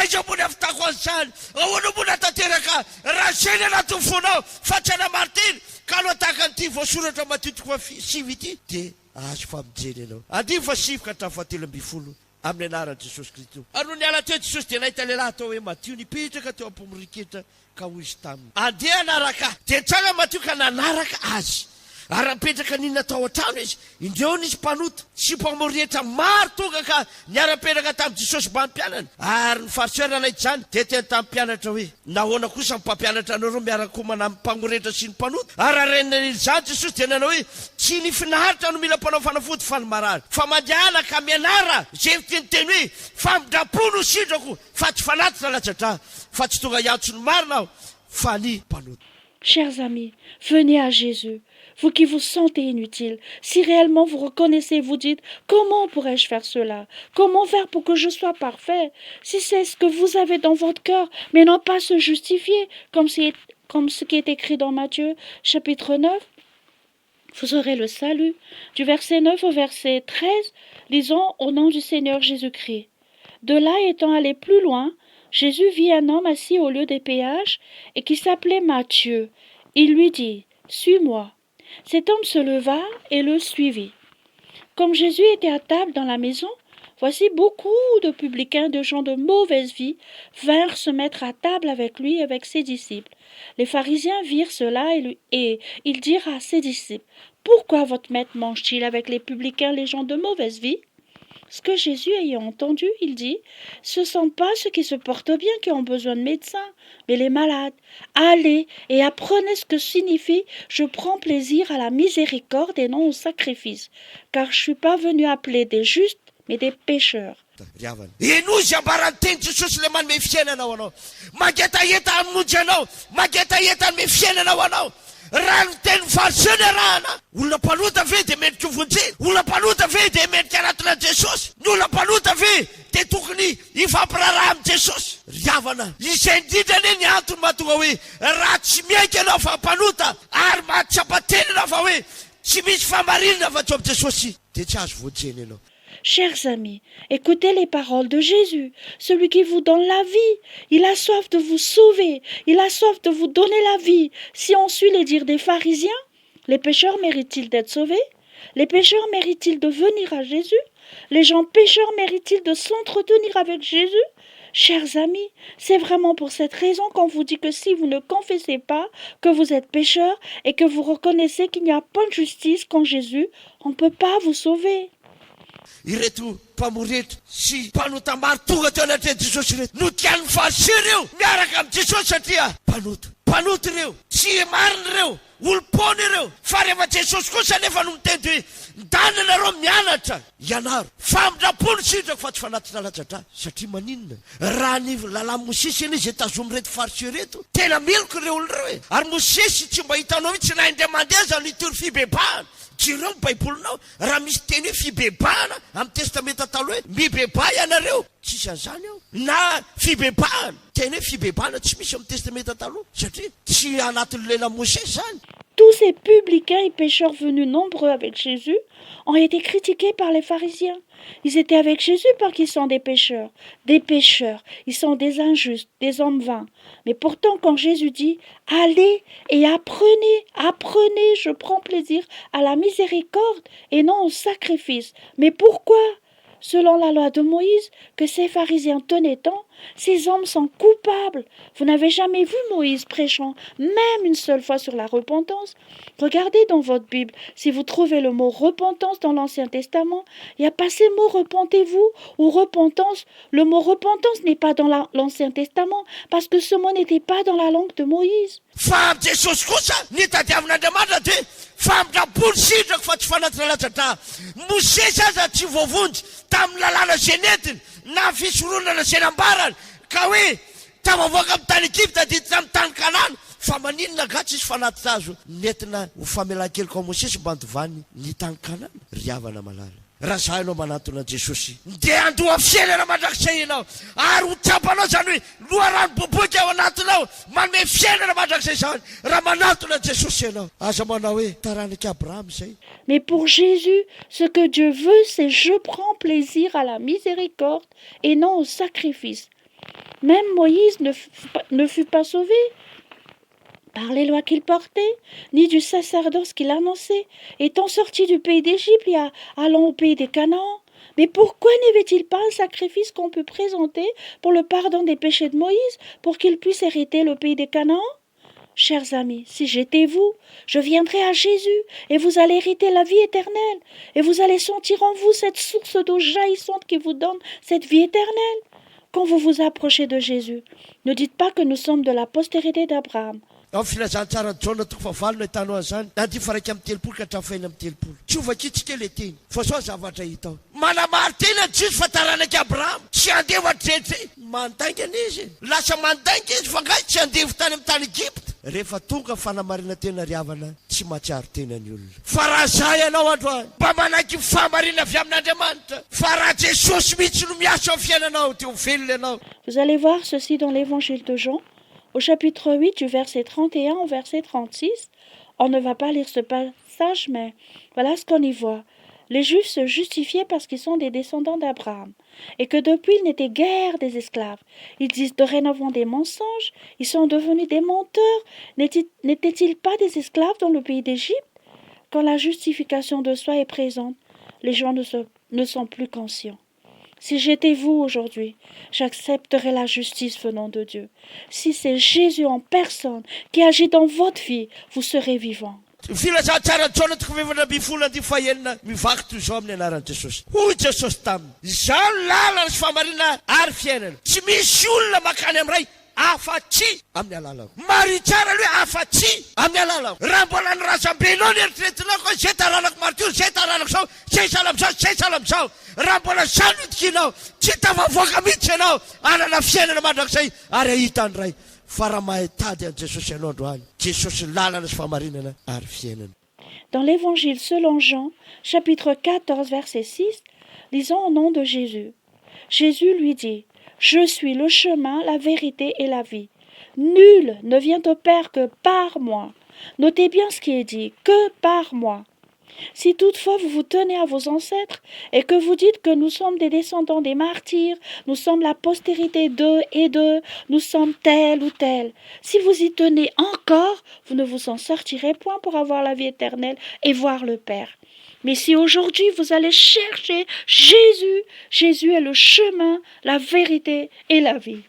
aiza moa ny ahavitako an'izany, ahoana moa natanteraka raha zay ny anatin'ny fonao fa tsy anamarteny ka aloha tahaka an'ity voasoratra matitiko sivy ity dia azo famijeny ianao. Andimy fa sivy ka hatramin'ny fahatelo amby folo amin'ny anaran'i Jesosy Kristy. Ary no niala teo Jesosy dia nahita lehilahy atao hoe Matio nipetraka teo ampomoriketra ka hoy izy taminy, andeha anaraka. Dia tsara Matio ka nanaraka azy. Ary napetraka ninona tao an-trano izy, indreo nisy mpanota sy mpamorietra maro tonga ka niara-petraka tamin'i Jesosy mba mpianana. Ary ny fariseura nahita izany dia teny tamin'ny mpianatra hoe nahoana kosa ny mpampianatra anareo miaraka homana amin'ny mpamorietra sy ny mpanota. Ary arenina izany Jesosy dia nanao hoe tsy ny finaritra no mila mpanao fanafody fa ny marary, fa mandiana ka mianara zay teniteny hoe famindrapo no sitrako fa tsy fanatitra latsadraha, fa tsy tonga hiantso ny marina aho fa ny mpanota. Chers amis, venez à Jésus. Vous qui vous sentez inutile, si réellement vous reconnaissez, vous dites « Comment pourrais-je faire cela? Comment faire pour que je sois parfait ?» Si c'est ce que vous avez dans votre cœur, mais non pas se justifier, comme ce qui est écrit dans Matthieu, chapitre 9, vous aurez le salut. Du verset 9 au verset 13, lisons au nom du Seigneur Jésus-Christ. De là étant allé plus loin, Jésus vit un homme assis au lieu des péages et qui s'appelait Matthieu. Il lui dit « Suis-moi ». Cet homme se leva et le suivit. Comme Jésus était à table dans la maison, voici beaucoup de publicains, de gens de mauvaise vie, vinrent se mettre à table avec lui et avec ses disciples. Les pharisiens virent cela et ils dirent à ses disciples, « Pourquoi votre maître mange-t-il avec les publicains, les gens de mauvaise vie ?» Ce que Jésus ayant entendu, il dit, « Ce ne sont pas ceux qui se portent bien qui ont besoin de médecins, mais les malades. Allez et apprenez ce que signifie « Je prends plaisir à la miséricorde et non au sacrifice, car je ne suis pas venu appeler des justes, mais des pécheurs. » Enozy ambarany teny Jesosy le manome fiainanao anao, mangetaeta hamonjy anao, mangetaeta hanome fiainanao anao. Raha ny teny fariseny arahana, olona mpanota ve dia mendrika vonjeny, olona mpanota ve dia mendrika anatina Jesosy, ny olona mpanota ve dia tokony hifampiraraha amin'ny Jesosy. Riavana, izay indrindra anie ny antony mahatonga hoe raha tsy miaika ianao fa mpanota ary mahatsapateny ianao fa hoe tsy misy famarinana fa tsy amin'ny Jesosy dia tsy azo vonjeny ianao. Chers amis, écoutez les paroles de Jésus, celui qui vous donne la vie. Il a soif de vous sauver, il a soif de vous donner la vie. Si on suit les dires des pharisiens, les pécheurs méritent-ils d'être sauvés? Les pécheurs méritent-ils de venir à Jésus? Les gens pécheurs méritent-ils de s'entretenir avec Jésus? Chers amis, c'est vraiment pour cette raison qu'on vous dit que si vous ne confessez pas que vous êtes pécheur et que vous reconnaissez qu'il n'y a pas de justice qu'en Jésus, on ne peut pas vous sauver. Ireto mpamoretra sy mpanota maro tonga teo anatreny Jesosy ireto no tian'ny fariseo ireo miaraka amin'ny Jesosy satria mpanota ireo tsy marina ireo olo-pony ireo fa rehefa Jesosy kosa nefa no miteny hoe ndana nareo mianatra ianaro famindrapony sitrako fa tsy fanatina latsatra satria maninona raha ny lalàny Mosesy eny izy tazomy reto fariseo reto tena meloko ireo olo ireo ary Mosesy tsy mba hitanao mihitsy na indray mandeha zany hitory fibebahana. Jireo ny baibolinao raha misy teny hoe fibebahana amin'ny testamenta taloha hoe mibebah ianareo tsisy an'izany ao na fibebahana teny hoe fibebahana tsy misy amin'ny testamenta taloha satria tsy anatin'ny lela Mosesy zany. Tous ces publicains et pécheurs venus nombreux avec Jésus ont été critiqués par les pharisiens. Ils étaient avec Jésus parce qu'ils sont des pécheurs, ils sont des injustes, des hommes vains. Mais pourtant, quand Jésus dit « Allez et apprenez, je prends plaisir à la miséricorde et non au sacrifice. » Mais pourquoi? Selon la loi de Moïse, que ces pharisiens tenaient tant, ces hommes sont coupables. Vous n'avez jamais vu Moïse prêchant, même une seule fois sur la repentance. Regardez dans votre Bible, si vous trouvez le mot repentance dans l'Ancien Testament, il n'y a pas ces mots repentez-vous ou repentance. Le mot repentance n'est pas dans l'Ancien Testament, parce que ce mot n'était pas dans la langue de Moïse. Tamin'ny lalàna zay nentiny na fisoronana zay nambarana ka hoe tavavoaka amin'ny tany Egypta diditra amin'ny tany Kanana fa maninona gatsy izy fanaty tazo nentina ho famelan-keloka Mosesy mba handovany ny tany Kanana ry havana malala. Raha zaho ianao manatona Jesosy dia andoha fiainana mandrakizay ianao ary ho tsapanao zany hoe loharano boboky ao anatinao manome fiainana mandrakizay zany raha manatona Jesosy ianao. Aza manao hoe taranaka Abraham zay. Mais pour Jésus, ce que Dieu veut, c'est je prends plaisir à la miséricorde et non au sacrifice. Même Moïse ne fut pas sauvé par les lois qu'il portait, ni du sacerdoce qu'il annonçait, étant sorti du pays d'Égypte et allant au pays des Canaan. Mais pourquoi n'y avait-il pas un sacrifice qu'on peut présenter pour le pardon des péchés de Moïse, pour qu'il puisse hériter le pays des Canaan? Chers amis, si j'étais vous, je viendrais à Jésus et vous allez hériter la vie éternelle et vous allez sentir en vous cette source d'eau jaillissante qui vous donne cette vie éternelle. Quand vous vous approchez de Jésus, ne dites pas que nous sommes de la postérité d'Abraham. Ao filazantsara Jona toko fahavalona hitanao an'izany nady fa raiky amin'ny telopolo ka hatrafaina amin'ny telopolo tsy ovakitsika le teny fa sao zavatra hitao manamary tena Jiosy fa taranaka Abraham tsy andeva dretre mandaingana izy lasa mandainga izy fa ngai tsy andevo tany amin'ny tany Egypte rehefa tonga fanamarina tena ry havana tsy mahatsiaro tena ny olona fa raha zay ianao androany mba manaky fahamarina avy amin'Andriamanitra fa raha Jesosy mihitsy no miasa ao fiainanao dia ho velona ianao. Vous allez voir ceci dans l'évangile de Jean. Au chapitre 8, du verset 31 au verset 36, on ne va pas lire ce passage, mais voilà ce qu'on y voit. Les Juifs se justifiaient parce qu'ils sont des descendants d'Abraham, et que depuis ils n'étaient guère des esclaves. Ils disent dorénavant des mensonges, ils sont devenus des menteurs. N'étaient-ils pas des esclaves dans le pays d'Égypte? Quand la justification de soi est présente, les gens ne sont plus conscients. Si j'étais vous aujourd'hui, j'accepterais la justice venant de Dieu. Si c'est Jésus en personne qui agit dans votre vie, vous serez vivant. Filazantsara Jona toko vevana ambifolo andy fahaenina mivaky toy izao amin'ny anaran'i Jesosy. Hoy Jesosy taminy izao lalana sy famarina ary fiainana. Tsy misy olona makany amin'ray afa-tsy amin'ny alalako. Mari tsara aloha afa-tsy amin'ny alalako. Raha mbola ny razambenao ny eritreretinao koa zay taranako martio, zay taranako zao, zay salam'izao, zay salam'izao. Raha mbola zany otikinao, tsy tavavoaka mihitsy ianao anana fiainana mandrakizay ary ahitany ray. Fa raha mahay tady an Jesosy ianao androany, Jesosy lalana sy famarinana ary fiainana. Dans l'évangile selon Jean, chapitre 14, verset 6, lisons au nom de Jésus. Jésus lui dit, « Je suis le chemin, la vérité et la vie. Nul ne vient au Père que par moi. » Notez bien ce qui est dit, « que par moi ». Si toutefois vous vous tenez à vos ancêtres et que vous dites que nous sommes des descendants des martyrs, nous sommes la postérité d'eux et d'eux, nous sommes tel ou tel, si vous y tenez encore, vous ne vous en sortirez point pour avoir la vie éternelle et voir le Père. Mais si aujourd'hui vous allez chercher Jésus, Jésus est le chemin, la vérité et la vie.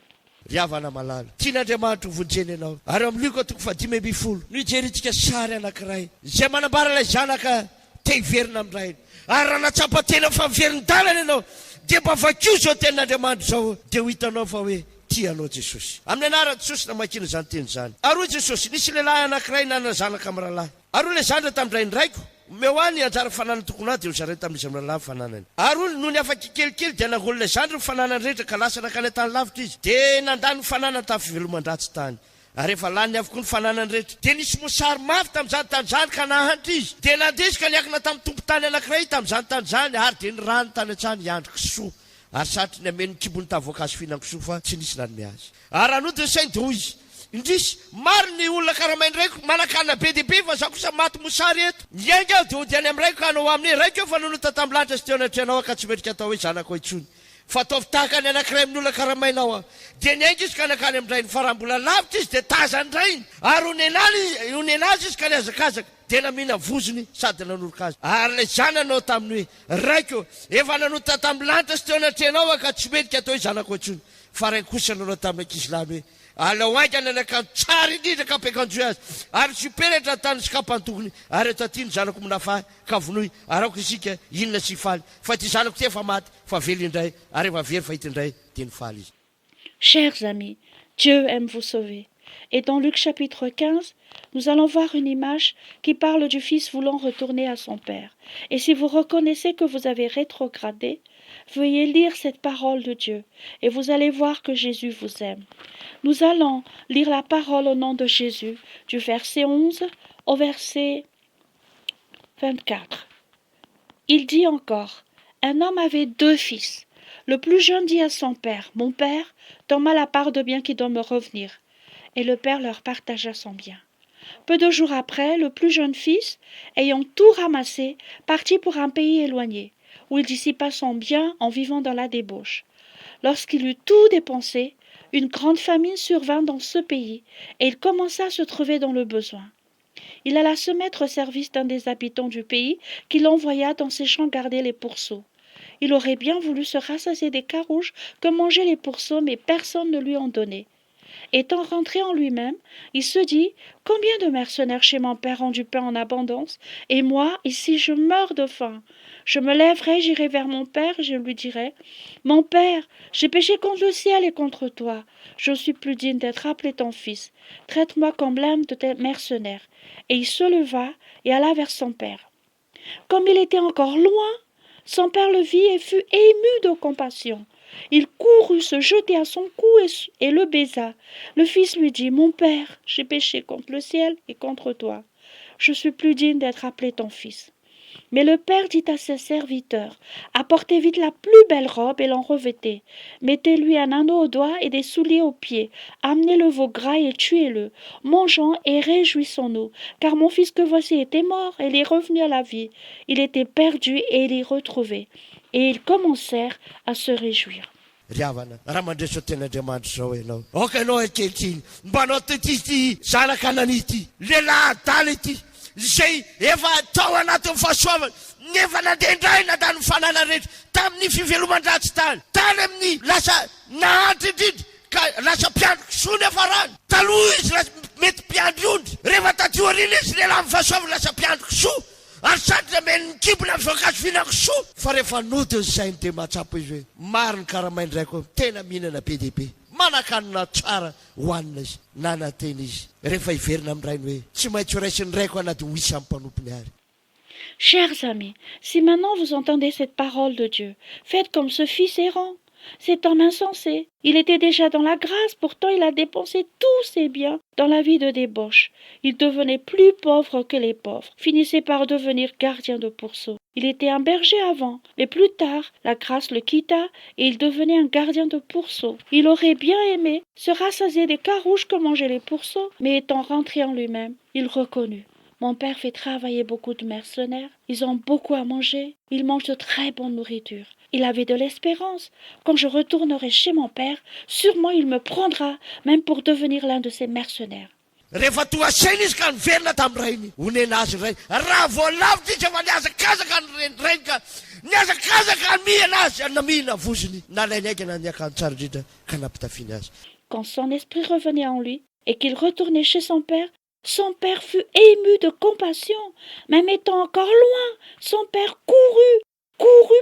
Riavana malala tian'Andriamanitra ho vonjeny ianao ary amin'io ko toko fadimy amby folo no hijeritsika sary anankiray izay manambara ilay zanaka te hiverina amin'ray ary raha natsapa tena fa miverin-dalana ianao dia mba vakio zao tenin'Andriamanitra zao dia ho hitanao fa hoe tianao Jesosy. Amin'ny anaran'i Jesosy namakina zany teny zany. Ary hoy Jesosy nisy lehilahy anankiray nana zanaka amin'ny rahalahy ary hoy ilay zanaka tamin'ray ndraiko mehoany anjara fanana tokony azy dia ho zaray tamin'izy amin'ny rahalahy fananany. Ary hoy noho ny afaky kelikely dia nangolona zandry ny fananany rehetra ka lasa nakany tany lavitra izy dia nandany ny fananany tamin'ny fiveloman-dratsy tany. Ary rehefa lany avokoa ny fananany rehetra dia nisy mosary mafy tamin'izany tany zany ka nahantra izy dia nandeha izy ka niakina tamin'ny tompo tany anankiray tamin'izany tany zany ary dia ny rano tany an-trany iandro kisoa ary satry ny ameny kibony tavoankazo fihinan-kisoa fa tsy nisy nanome azy. Ary anoty sainy dia hoy izy indrisy maro ny olona karamainy raiko manakana be dia be fa za kosa maty mosary eto miainga aho dia odiany amin'iraiko anao amin'ny raiko eo fa nonota tamin'ny lanitra sy teo anatreanao ka tsy metrika atao hoe zanako intsony fa ataovy tahaka ny anankiray amin'ny olona karamainao aho dia niainga izy ka nakany amin'irayny fa raha mbola lavitra izy dia tazany rainy ary onenazy izy ka niazakazaka dia namina vozony sady nanoroka azy ary ilay zananao taminy hoe raiko efa nanota tamin'ny lanitra sy teo anatreanao ka tsy metrika atao hoe zanako intsony fa ray kosa nanao tamin'ny ankizilany hoe alao aika ny anakanjo tsara indrindra ka ampiakanjo azy ary tsy peretra tany sy kapantokony ary eto aty ny zanako minafa ka vonoy ary aoko isika inona sy faly fa ty zanako ty efa maty fa velo indray ary efa very fa hita indray dia ny faly izy. Chers amis, Dieu aime vous sauver. Et dans Luc chapitre 15, nous allons voir une image qui parle du Fils voulant retourner à son Père. Et si vous reconnaissez que vous avez rétrogradé, Veuillez lire cette parole de Dieu et vous allez voir que Jésus vous aime. Nous allons lire la parole au nom de Jésus, du verset 11 au verset 24. Il dit encore, « Un homme avait 2 fils. Le plus jeune dit à son père, « Mon père, donne-moi la part de bien qui doit me revenir. » Et le père leur partagea son bien. Peu de jours après, le plus jeune fils, ayant tout ramassé, partit pour un pays éloigné, où il dissipa son bien en vivant dans la débauche. Lorsqu'il eut tout dépensé, une grande famine survint dans ce pays, et il commença à se trouver dans le besoin. Il alla se mettre au service d'un des habitants du pays, qui l'envoya dans ses champs garder les pourceaux. Il aurait bien voulu se rassasier des carouges que mangeaient les pourceaux, mais personne ne lui en donnait. Étant rentré en lui-même, il se dit « Combien de mercenaires chez mon père ont du pain en abondance, et moi, ici, je meurs de faim. Je me lèverai, j'irai vers mon père, et je lui dirai « Mon père, j'ai péché contre le ciel et contre toi. Je suis plus digne d'être appelé ton fils. Traite-moi comme l'un de tes mercenaires. » Et il se leva et alla vers son père. Comme il était encore loin, son père le vit et fut ému de compassion. Il courut se jeter à son cou et le baisa. Le fils lui dit « Mon père, j'ai péché contre le ciel et contre toi. Je suis plus digne d'être appelé ton fils. » Mais le père dit à ses serviteurs « Apportez vite la plus belle robe et l'en revêtez. Mettez-lui un anneau au doigt et des souliers aux pieds. Amenez-le veau gras et tuez-le. Mangeons et réjouissons-nous, car mon fils que voici était mort et il est revenu à la vie. Il était perdu et il est retrouvé. » Et ils commencèrent à se réjouir. Riavana, raha mandresy ten'Andriamanitra zao ianao. Oka ianao ankehitriny, mbanao ty zanak'anany ity, lehilahy adaly ity, izay efa tao anatin'ny fahasoavana, nefa nandendray nadany fanana rehetra, tamin'ny fiveloman-dratsy tany amin'ny lasa nahantra indrindra, ka lasa mpiandro kisoa nefa rano. Taloha izy lasa mety mpiandro ondry, rehefa taty aoriana izy lehilahy amin'ny fahasoavana lasa mpiandro kisoa. Ary satrotra men'ny kibona voankazo fihinako soa. Fa rehefa nodiny sainy dia mahatsapa izy hoe mariny karamaindraiko tena mihinana be dia be. Manakanina tsara hohanina izy, nanantena izy. Rehefa hiverina amin'ny rainy hoe tsy maintsy ho raisiny raiko anaty ho isa amin'ny mpanompiny ary. Chers amis, si maintenant vous entendez cette parole de Dieu, faites comme ce fils errant. Cet homme insensé, il était déjà dans la grâce, pourtant il a dépensé tous ses biens dans la vie de débauche. Il devenait plus pauvre que les pauvres, finissait par devenir gardien de pourceaux. Il était un berger avant, mais plus tard, la grâce le quitta et il devenait un gardien de pourceaux. Il aurait bien aimé se rassasier des carouges que mangeaient les pourceaux, mais étant rentré en lui-même, il reconnut. Mon père fait travailler beaucoup de mercenaires, ils ont beaucoup à manger, ils mangent de très bonne nourriture. Il avait de l'espérance. Quand je retournerai chez mon père, sûrement il me prendra, même pour devenir l'un de ses mercenaires. Rehefa toa saina izy ka niverina tamin'irainy, honena azy irainy. Raha voalavitra izy efa niazakazaka nyrainy ka niazakazaka mihana azy, namihina voziny. Nalainy aika na niakanjo tsara indrindra ka nampitafiana azy. Quand son esprit revenait en lui et qu'il retournait chez son père fut ému de compassion. Même étant encore loin, son père courut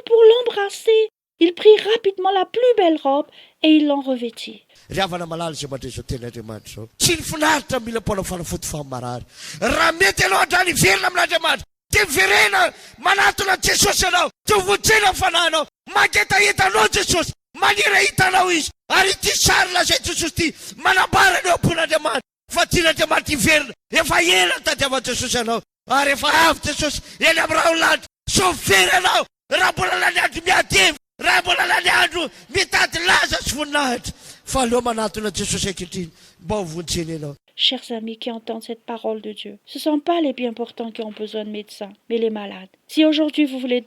pour l'embrasser. Il prit rapidement la plus belle robe et il l'en revêtit. Riavana malala izay mandresy ten'Andriamanitra zao. Tsy ny finaritra mila mpanao fanafody fahamarary. Raha mety ianao andrany hiverina amin'Andriamanitra, dia verena manatona Jesosy ianao, dia votsena ny fanahinao, manketahitanao Jesosy, manira hitanao izy. Ary ity sary lazay Jesosy ity manambara ny eo am-pon'Andriamanitra. Fa tian'Andriamanitra hiverina, efa ela tadiavan Jesosy ianao, ary efa avy Jesosy eny amin'ny raha lanitra. So very ianao, raha mbola lany andro miadevy, raha mbola lany andro mitady laza sy voninahitra. Fa aleo manatona Jesosy ankehitriny, mba ho vontseny ianao. Chers amis qui entendent cette parole de Dieu, ce ne sont pas les bien portants qui ont besoin de médecins, mais les malades. Si aujourd'hui vous voulez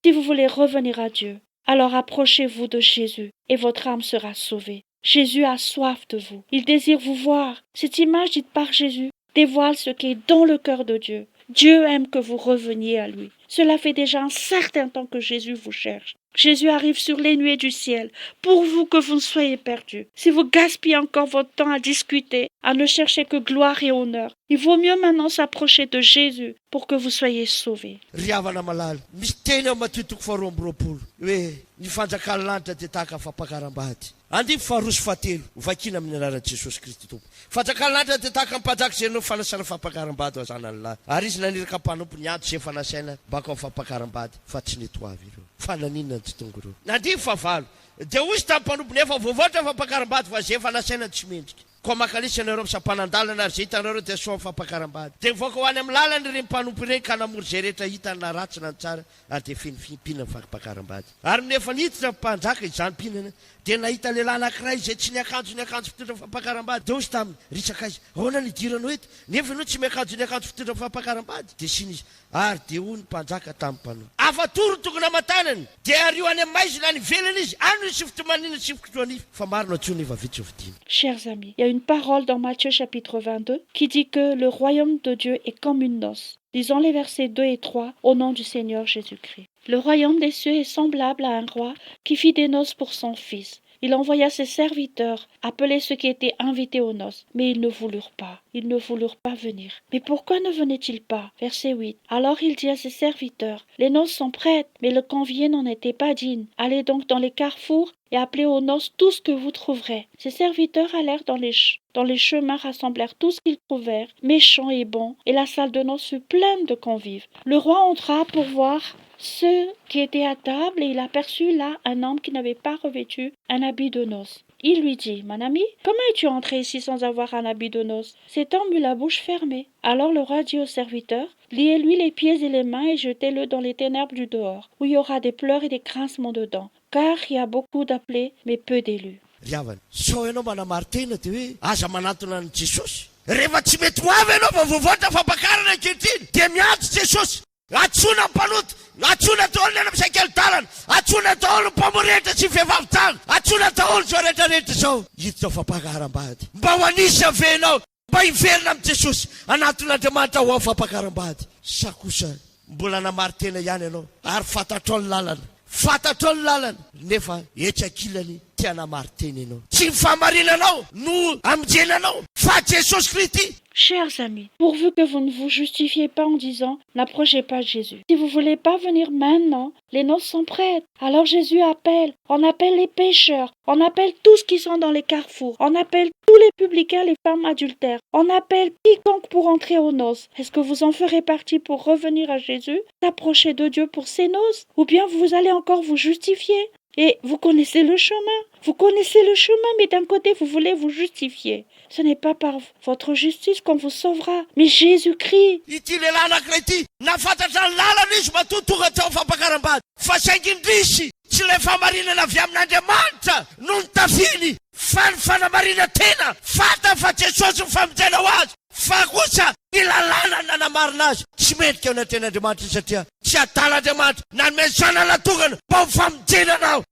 si vous voulez revenir à Dieu, alors approchez-vous de Jésus et votre âme sera sauvée. Jésus a soif de vous. Il désire vous voir. Cette image dite par Jésus dévoile ce qui est dans le cœur de Dieu. Dieu aime que vous reveniez à lui. Cela fait déjà un certain temps que Jésus vous cherche. Jésus arrive sur les nuées du ciel pour vous que vous ne soyez perdus. Si vous gaspillez encore votre temps à discuter, à ne chercher que gloire et honneur, il vaut mieux maintenant s'approcher de Jésus pour que vous soyez sauvés. Riavana malala, misy teny ao Mateo 4:20 hoe ny fanjakana lanitra dia tahaka fampakaram-bady. andimy faharosy fahatelo vakina amin'ny anaran'i Jesosy Kristy tompo fatrakal'andra dia tahaka mpanjaka izay no fanasana fampakaram-bady azana ny lahy ary izy naniraka mpanompo ny ando izay fanasaina baka amin'ny fampakaram-bady fa tsy nety ho avy ireo fananinona ny tsy tonga ireo nandimy favalo dia hozy tamin'ny mpanompo nefa voavoatra fampakaram-bady fa zay fanasaina tsy mendrika koa makalisa anareo misampanandalana ary zay hitanareo dia soa fampakaram-bady dia mivoaka ho any amin'ny lalany ireny mpanompo ireny ka namory zay rehetra hitany na ratsy na ny tsara ary dia finimpinana ny fampakaram-bady ary nefa niditra mpanjaka izany mpinana dia nahita lehilahy anankiray izay tsy niakanjo fitondra fampakaram-bady dia ozy taminy risaka izy ahoana nidirano eto nefa ianao tsy miakanjo fitondra fampakaram-bady dia siny izy ary dia hoy ny mpanjaka tamin'ny mpanohy afa-toro tokony amatanany dia ary io any amin'ny maizina ny velany izy any sy fitomanina sy fikotroanify fa maro no atsony efa vitsy vidiny. Chers amis, il y a une parole dans Matthieu chapitre 22 qui dit que le royaume de Dieu est comme une noce. Lisons les versets 2 et 3 au nom du Seigneur Jésus-Christ. Le royaume des cieux est semblable à un roi qui fit des noces pour son fils. Il envoya ses serviteurs appeler ceux qui étaient invités aux noces, mais ils ne voulurent pas. Ils ne voulurent pas venir. Mais pourquoi ne venaient-ils pas? Verset 8. Alors il dit à ses serviteurs, les noces sont prêtes, mais le convié n'en était pas digne. Allez donc dans les carrefours et appelez aux noces tout ce que vous trouverez. Ses serviteurs allèrent dans les chemins, rassemblèrent tout ce qu'ils trouvèrent, méchants et bons, et la salle de noces fut pleine de convives. Le roi entra pour voir ceux qui étaient à table, et il aperçut là un homme qui n'avait pas revêtu un habit de noces. Il lui dit, mon ami, comment es-tu entré ici sans avoir un habit de noces? Cet homme eut la bouche fermée. Alors le roi dit aux serviteurs, liez-lui les pieds et les mains et jetez-le dans les ténèbres du dehors, où il y aura des pleurs et des grincements de dents, car il y a beaucoup d'appelés, mais peu d'élus. Riavana, sao ianao manamary tena dia hoe aza manatona ny Jesosy. Rehefa tsy mety ho avy ianao voavoatra fampakarana ankehitriny dia miantso Jesosy. Atsona mpanoto, atsona daholo any misaikely dalana, atsona daholo mpamorehetra sy vehivavy tany, atsona daholo zao rehetrarehetra zao. Hita zao fampakaram-bady. Mba ho anisa venao, mba hiverina amin'ny Jesosy anatin'Andriamanitra ho fampakaram-bady. Sa kosa mbola namary tena ihany ianao ary fantatrao ny lalana. Fantatrao ny lalana nefa etsakilany tia namary tena ianao. Tsy mifamarinanao no amonjenanao fa Jesosy Kristy. Chers amis, pourvu que vous ne vous justifiez pas en disant « N'approchez pas Jésus ». Si vous ne voulez pas venir maintenant, les noces sont prêtes. Alors Jésus appelle. On appelle les pécheurs. On appelle tous qui sont dans les carrefours. On appelle tous les publicains, les femmes adultères. On appelle quiconque pour entrer aux noces. Est-ce que vous en ferez partie pour revenir à Jésus, s'approcher de Dieu pour ses noces? Ou bien vous allez encore vous justifier? Et vous connaissez le chemin. Vous connaissez le chemin, mais d'un côté, vous voulez vous justifier. Ce n'est pas par votre justice qu'on vous sauvera, mais Jésus-Christ. Ity lehilahy anankiray ity nafantatra ny lalana izy matoa tonga tao fampakaram-bady fa saingy indrisy tsy ilay famarinana avy amin'Andriamanitra no nitafiny fa ny fanamarina tena fanta fa Jesosy ny famonjena ho azy fa kosa ny lalàna nanamarina azy tsy mendrika ao anatin'Andriamanitra satria tsy adalan'Andriamanitra nanome sanana tongana mba ho famonjena azy.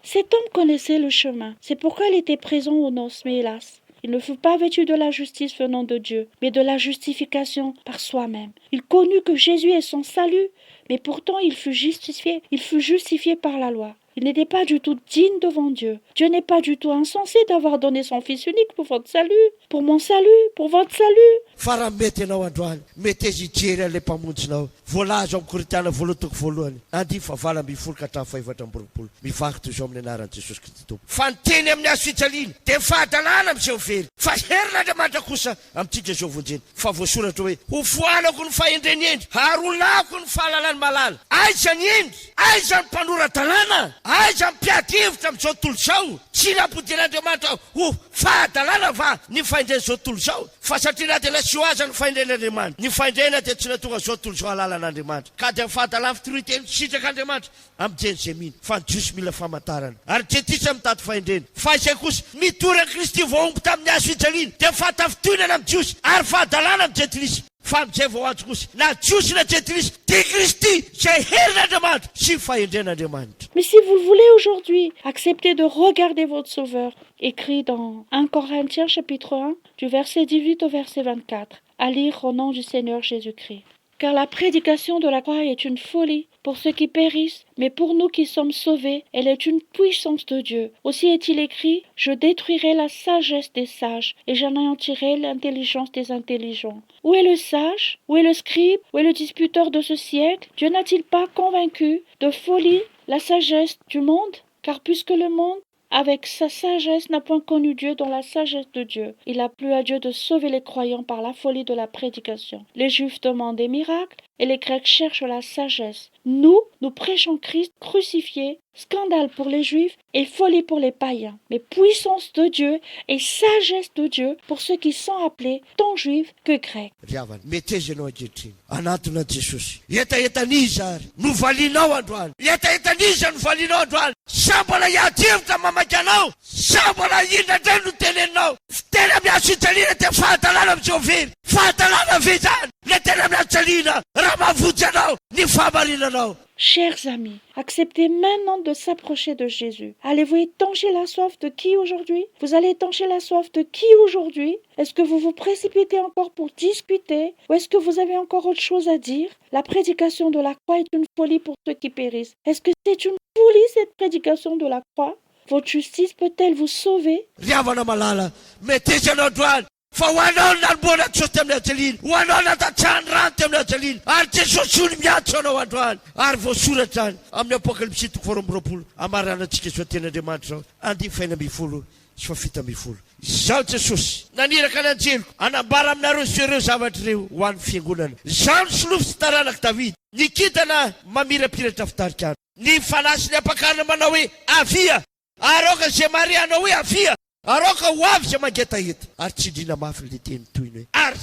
Cet homme connaissait le chemin. C'est pourquoi il était présent aux noces, mais hélas, il ne fut pas vêtu de la justice venant de Dieu, mais de la justification par soi-même. Il connut que Jésus est son salut, mais pourtant il fut justifié par la loi. Il n'était pas du tout digne devant Dieu. Dieu n'est pas du tout insensé d'avoir donné son Fils unique pour votre salut, pour mon salut, pour votre salut. Fa raha mety ianao androany, mety izy hijery an'ilay mpamonjinao. Voalaza amin'ny Korintana voalohany voalohany. Andiny fa 8 ka hatramin'ny 4 mivaky toy izao amin'ny anaran'i Jesosy Kristy tompo. Fa niteny amin'ny azo fijaliana dia fahadalàna amin'izay very. Fa herin'Andriamanitra kosa amintsika izao vonjena. Fa voasoratra hoe ho foanako ny fahendren'endry, harolako ny fahalalany malala. Aiza ny endry, aiza ny mpanora-dalàna, aiza ny mpiady-hevitra amin'izao tontolo izao. Tsy nampodian'Andriamanitra ho fahadalàna va ny fahendrena izao tontolo izao. Fa satria na dia lasio aza ny fahendren'Andriamanitra. Ny fahendrena dia tsy natonga izao tontolo izao alalan'Andriamanitra. Ka dia fahadalàna fitorohiteny sitrak'Andriamanitra amin'jeny izay mino. Fa ny jiosy mila famatarana. Ary jetisy mitady fahendrena. Fa izay kosa mitory Kristy voaomby tamin'ny hazo fijaliana dia fahatafitonana amin'ny jiosy ary fahadalàna amin'ny jetisy. Fa amin'izay vao azo kosa na jiosy na jetisy dia Kristy izay herin'Andriamanitra sy fahendren'Andriamanitra. Mais si vous le voulez aujourd'hui, acceptez de regarder votre Sauveur, écrit dans 1 Corinthiens chapitre 1, du verset 18 au verset 24, à lire au nom du Seigneur Jésus-Christ. Car la prédication de la croix est une folie pour ceux qui périssent, mais pour nous qui sommes sauvés, elle est une puissance de Dieu. Aussi est-il écrit, je détruirai la sagesse des sages et j'anéantirai l'intelligence des intelligents. Où est le sage? Où est le scribe? Où est le disputeur de ce siècle? Dieu n'a-t-il pas convaincu de folie la sagesse du monde? Car puisque le monde, avec sa sagesse, n'a point connu Dieu dans la sagesse de Dieu, il a plu à Dieu de sauver les croyants par la folie de la prédication. Les Juifs demandent des miracles et les Grecs cherchent la sagesse. Nous prêchons Christ crucifié, scandale pour les Juifs et folie pour les païens, mais puissance de Dieu et sagesse de Dieu pour ceux qui sont appelés tant Juifs que Grecs. Riavana, metezanao ankehitriny anatona Jesosy. Etaetaniza ary novalianao androany. Etaetaniza novalianao androany. Sa mbola hiadivitra mamaky anao. Sa mbola inona indray no teneninao. Tena miaso italiana dia fahatalana amin'izao very. Fahatalana ve zany? Le tena miaso italiana raha mahavotsy anao ny fahamarinanao. Chers amis, acceptez maintenant de s'approcher de Jésus. Allez-vous étancher la soif de qui aujourd'hui? Vous allez étancher la soif de qui aujourd'hui? Est-ce que vous vous précipitez encore pour discuter? Ou est-ce que vous avez encore autre chose à dire? La prédication de la croix est une folie pour ceux qui périssent. Est-ce que c'est une folie cette prédication de la croix? Votre justice peut-elle vous sauver? Riavana malala, metezanao androany. Fa ho anao ny nanomboana Jesosy tamin'ny Anjeliny, ho anao natantrahany rano tamin'ny Anjeliny, ary Jesosy ony miantso anao androany. Ary voasoratra any amin'ny Apokalipsy 4:20 amaranantsika izao tenin'Andriamanitra zao 2:10 sy 7:10. Izao Jesosy naniraka ny anjeloko anambara aminareo sy ireo zavatra ireo ho an'ny fiangonana. Izao ny solofo sy taranaka Davida, ny kintana mamirapiratra fitarika any, ny fanasy ny ampakarina manao hoe avia, aroka zay Maria anao hoe avia, aroka ho avy zay mangetaheta. Ary tsindrina mafy le teny toy ny hoe ary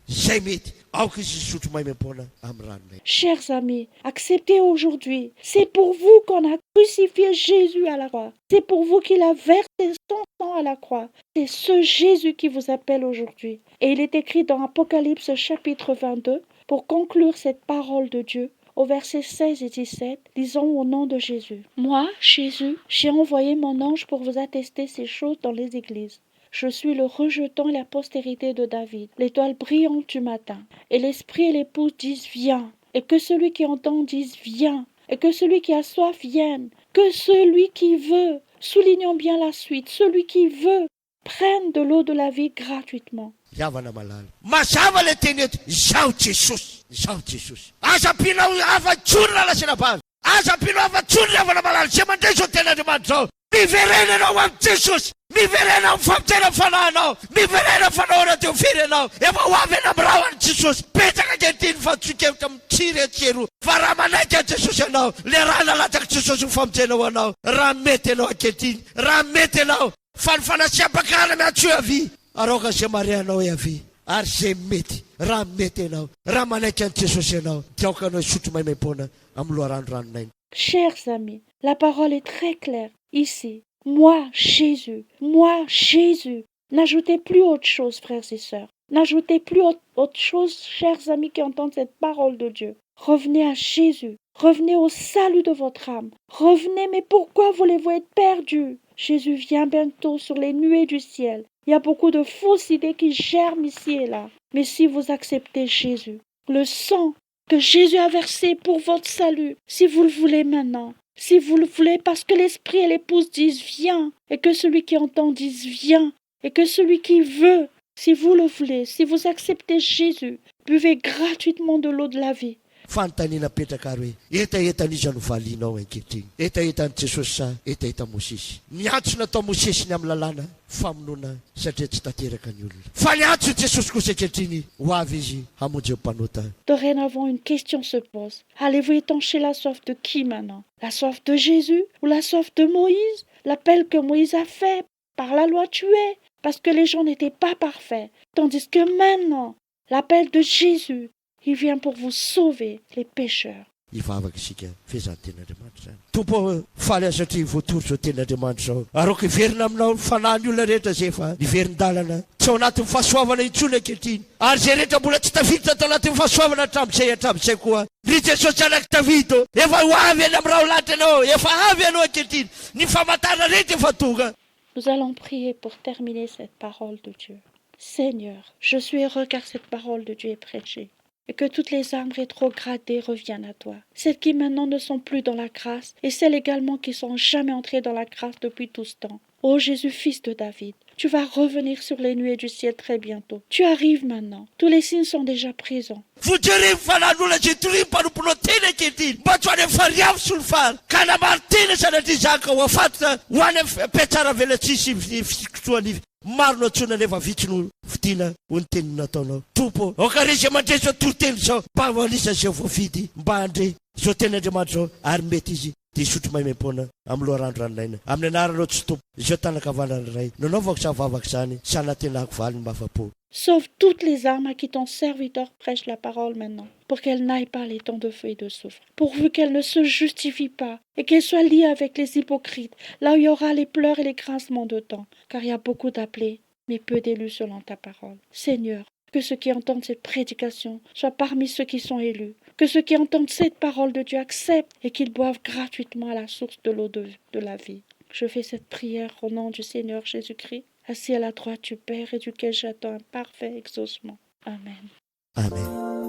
zay mety aoka izy sotro maimam-poana amin'ny ranonay. Chers amis, acceptez aujourd'hui. C'est pour vous qu'on a crucifié Jésus à la croix. C'est pour vous qu'il a versé son sang à la croix. C'est ce Jésus qui vous appelle aujourd'hui. Et il est écrit dans Apocalypse chapitre 22, pour conclure cette parole de Dieu, au verset 16 et 17, disons au nom de Jésus. Moi, Jésus, j'ai envoyé mon ange pour vous attester ces choses dans les églises. Je suis le rejeton et la postérité de David, l'étoile brillante du matin. Et l'esprit et l'épouse disent viens, et que celui qui entend dise viens, et que celui qui a soif vienne, que celui qui veut, soulignons bien la suite, celui qui veut, prenne de l'eau de la vie gratuitement. Riavana malala, mazava le teny eto, izao Jesosy, aza ampinao afa-tsony lalasina bavy, aza ampinao afa-tsony riavana malala, zay mandray zao tenin'Andriamanitra zao. Miverena anao amin'ny Jesosy, miverena amin'ny fampitena fanahinao, miverena fanaona teo firy anao. Efa ho avy eny amin'ny raha an'i Jesosy, petsaka ankehitriny fa tsoikevitra amin'ny tsiretsiero. Fa raha manaiky an'i Jesosy anao, le raha nalataka Jesosy ny famonjenao anao, raha mety anao ankehitriny, raha mety anao, fa ny fanasiam-pakana miantso hoe avy, aroka zay Maria anao hoe avy, ary zay mety, raha mety anao, raha manaiky an'i Jesosy anao, tiaoka anao sotro maimam-poana amin'ny loharanonay. Chers amis, la parole est très claire ici. Moi, Jésus. N'ajoutez plus autre chose, frères et sœurs. N'ajoutez plus autre chose, chers amis qui entendent cette parole de Dieu. Revenez à Jésus. Revenez au salut de votre âme. Revenez, mais pourquoi voulez-vous être perdus? Jésus vient bientôt sur les nuées du ciel. Il y a beaucoup de fausses idées qui germent ici et là. Mais si vous acceptez Jésus, le sang que Jésus a versé pour votre salut, si vous le voulez maintenant, si vous le voulez parce que l'esprit et l'épouse disent viens, et que celui qui entend dise viens, et que celui qui veut, si vous le voulez, si vous acceptez Jésus, buvez gratuitement de l'eau de la vie. Fanontaniana petraka ary hoe etaetan'iza no valianao ankehitriny, etaetan'i Jesosy sa etaeta Mosesy? Niantso natao Mosesy ny amin'ny lalàna famonoana satria tsy tanteraka ny olona, fa niantso Jesosy kosa ankehitriny ho avy izy hamonjy mpanota. Dorénavant, une question se pose. Allez-vous étancher la soif de qui maintenant? La soif de Jésus ou la soif de Moïse? L'appel que Moïse a fait par la loi tuée, parce que les gens n'étaient pas parfaits. Tandis que maintenant, l'appel de Jésus, il vient pour vous sauver les pécheurs. Ivavaka isika fezany tenin'Andriamanitra zany. Tompo faly azy satria voatoro zao tenin'Andriamanitra zao. Aroka iverina aminao fanahy ny olona rehetra zay efa niverin-dalana. Tsy ao anatin'ny fahasoavana intsony ankehitriny. Ary zay rehetra mbola tsy tafiditra tao anatin'ny fahasoavana hatramin'izay koa. Ry Jesosy anaky Davida, efa ho avy eny amin'ny raha ho latra anao, efa avy ianao ankehitriny. Ny famantarana rehetra efa tonga. Nous allons prier pour terminer cette parole de Dieu. Seigneur, je suis heureux car cette parole de Dieu est prêchée. Et que toutes les âmes rétrogradées reviennent à toi. Celles qui maintenant ne sont plus dans la grâce et celles également qui sont jamais entrées dans la grâce depuis tout ce temps. Ô Jésus, fils de David, tu vas revenir sur les nuées du ciel très bientôt. Tu arrives maintenant. Tous les signes sont déjà présents. Vojereny falan'olona zay tory mpanomponao tena ankehitriny mba tsy ho any amin'ny fariavo sy ny fary ka namarotena sanatria zaka ho afatotra ho any amin'ny mpiatsara vela tsisy fikotroany maro no antsona nefa vitsy no vidiana ho ny teny nataonao tompo okare zay mandre zao toroteny zao mba ho anisany zay voavidy mba andre zao ten'Andriamanitra zao ary mety izy dia isotro maimem-poana amin'ny loharandro ranonaina amin'ny anaranao tsy tompo izao tanakavanany ray nanaovako sa vavaka izany sanatenako valiny mafapo. Sauve toutes les âmes à qui ton serviteur prêche la parole maintenant, pour qu'elles n'aillent pas les temps de feu et de soufre, pourvu qu'elles ne se justifient pas et qu'elles soient liées avec les hypocrites, là où il y aura les pleurs et les grincements de dents, car il y a beaucoup d'appelés, mais peu d'élus selon ta parole. Seigneur, que ceux qui entendent cette prédication soient parmi ceux qui sont élus, que ceux qui entendent cette parole de Dieu acceptent et qu'ils boivent gratuitement à la source de l'eau de la vie. Je fais cette prière au nom du Seigneur Jésus-Christ, assis à la droite du Père et duquel j'attends un parfait exaucement. Amen. Amen.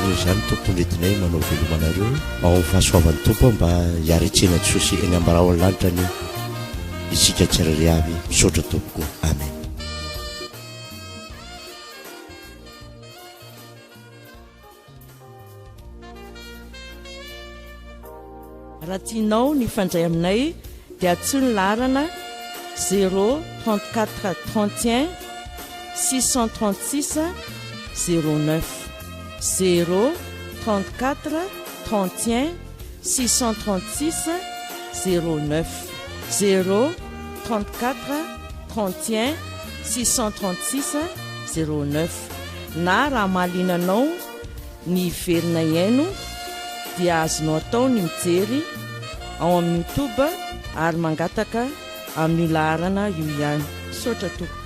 io zany tompony entinay manao velomanareo ao fahasoavan'ny tompo mba hiaretsena Jesosy eny ambarao ny lanitra ny isika tsirairay avy misaotra tompoko. Amen. raha tianao ny fandray aminay dia atsony larana 034 31 636 09 034 31 636 09 034 31 636 09 na raha mahalinanao ny verina iaino dia azonao atao ny mijery ao amin'ny YouTube ary mangataka amin'ny laharana io ihany. Sotra tompoko.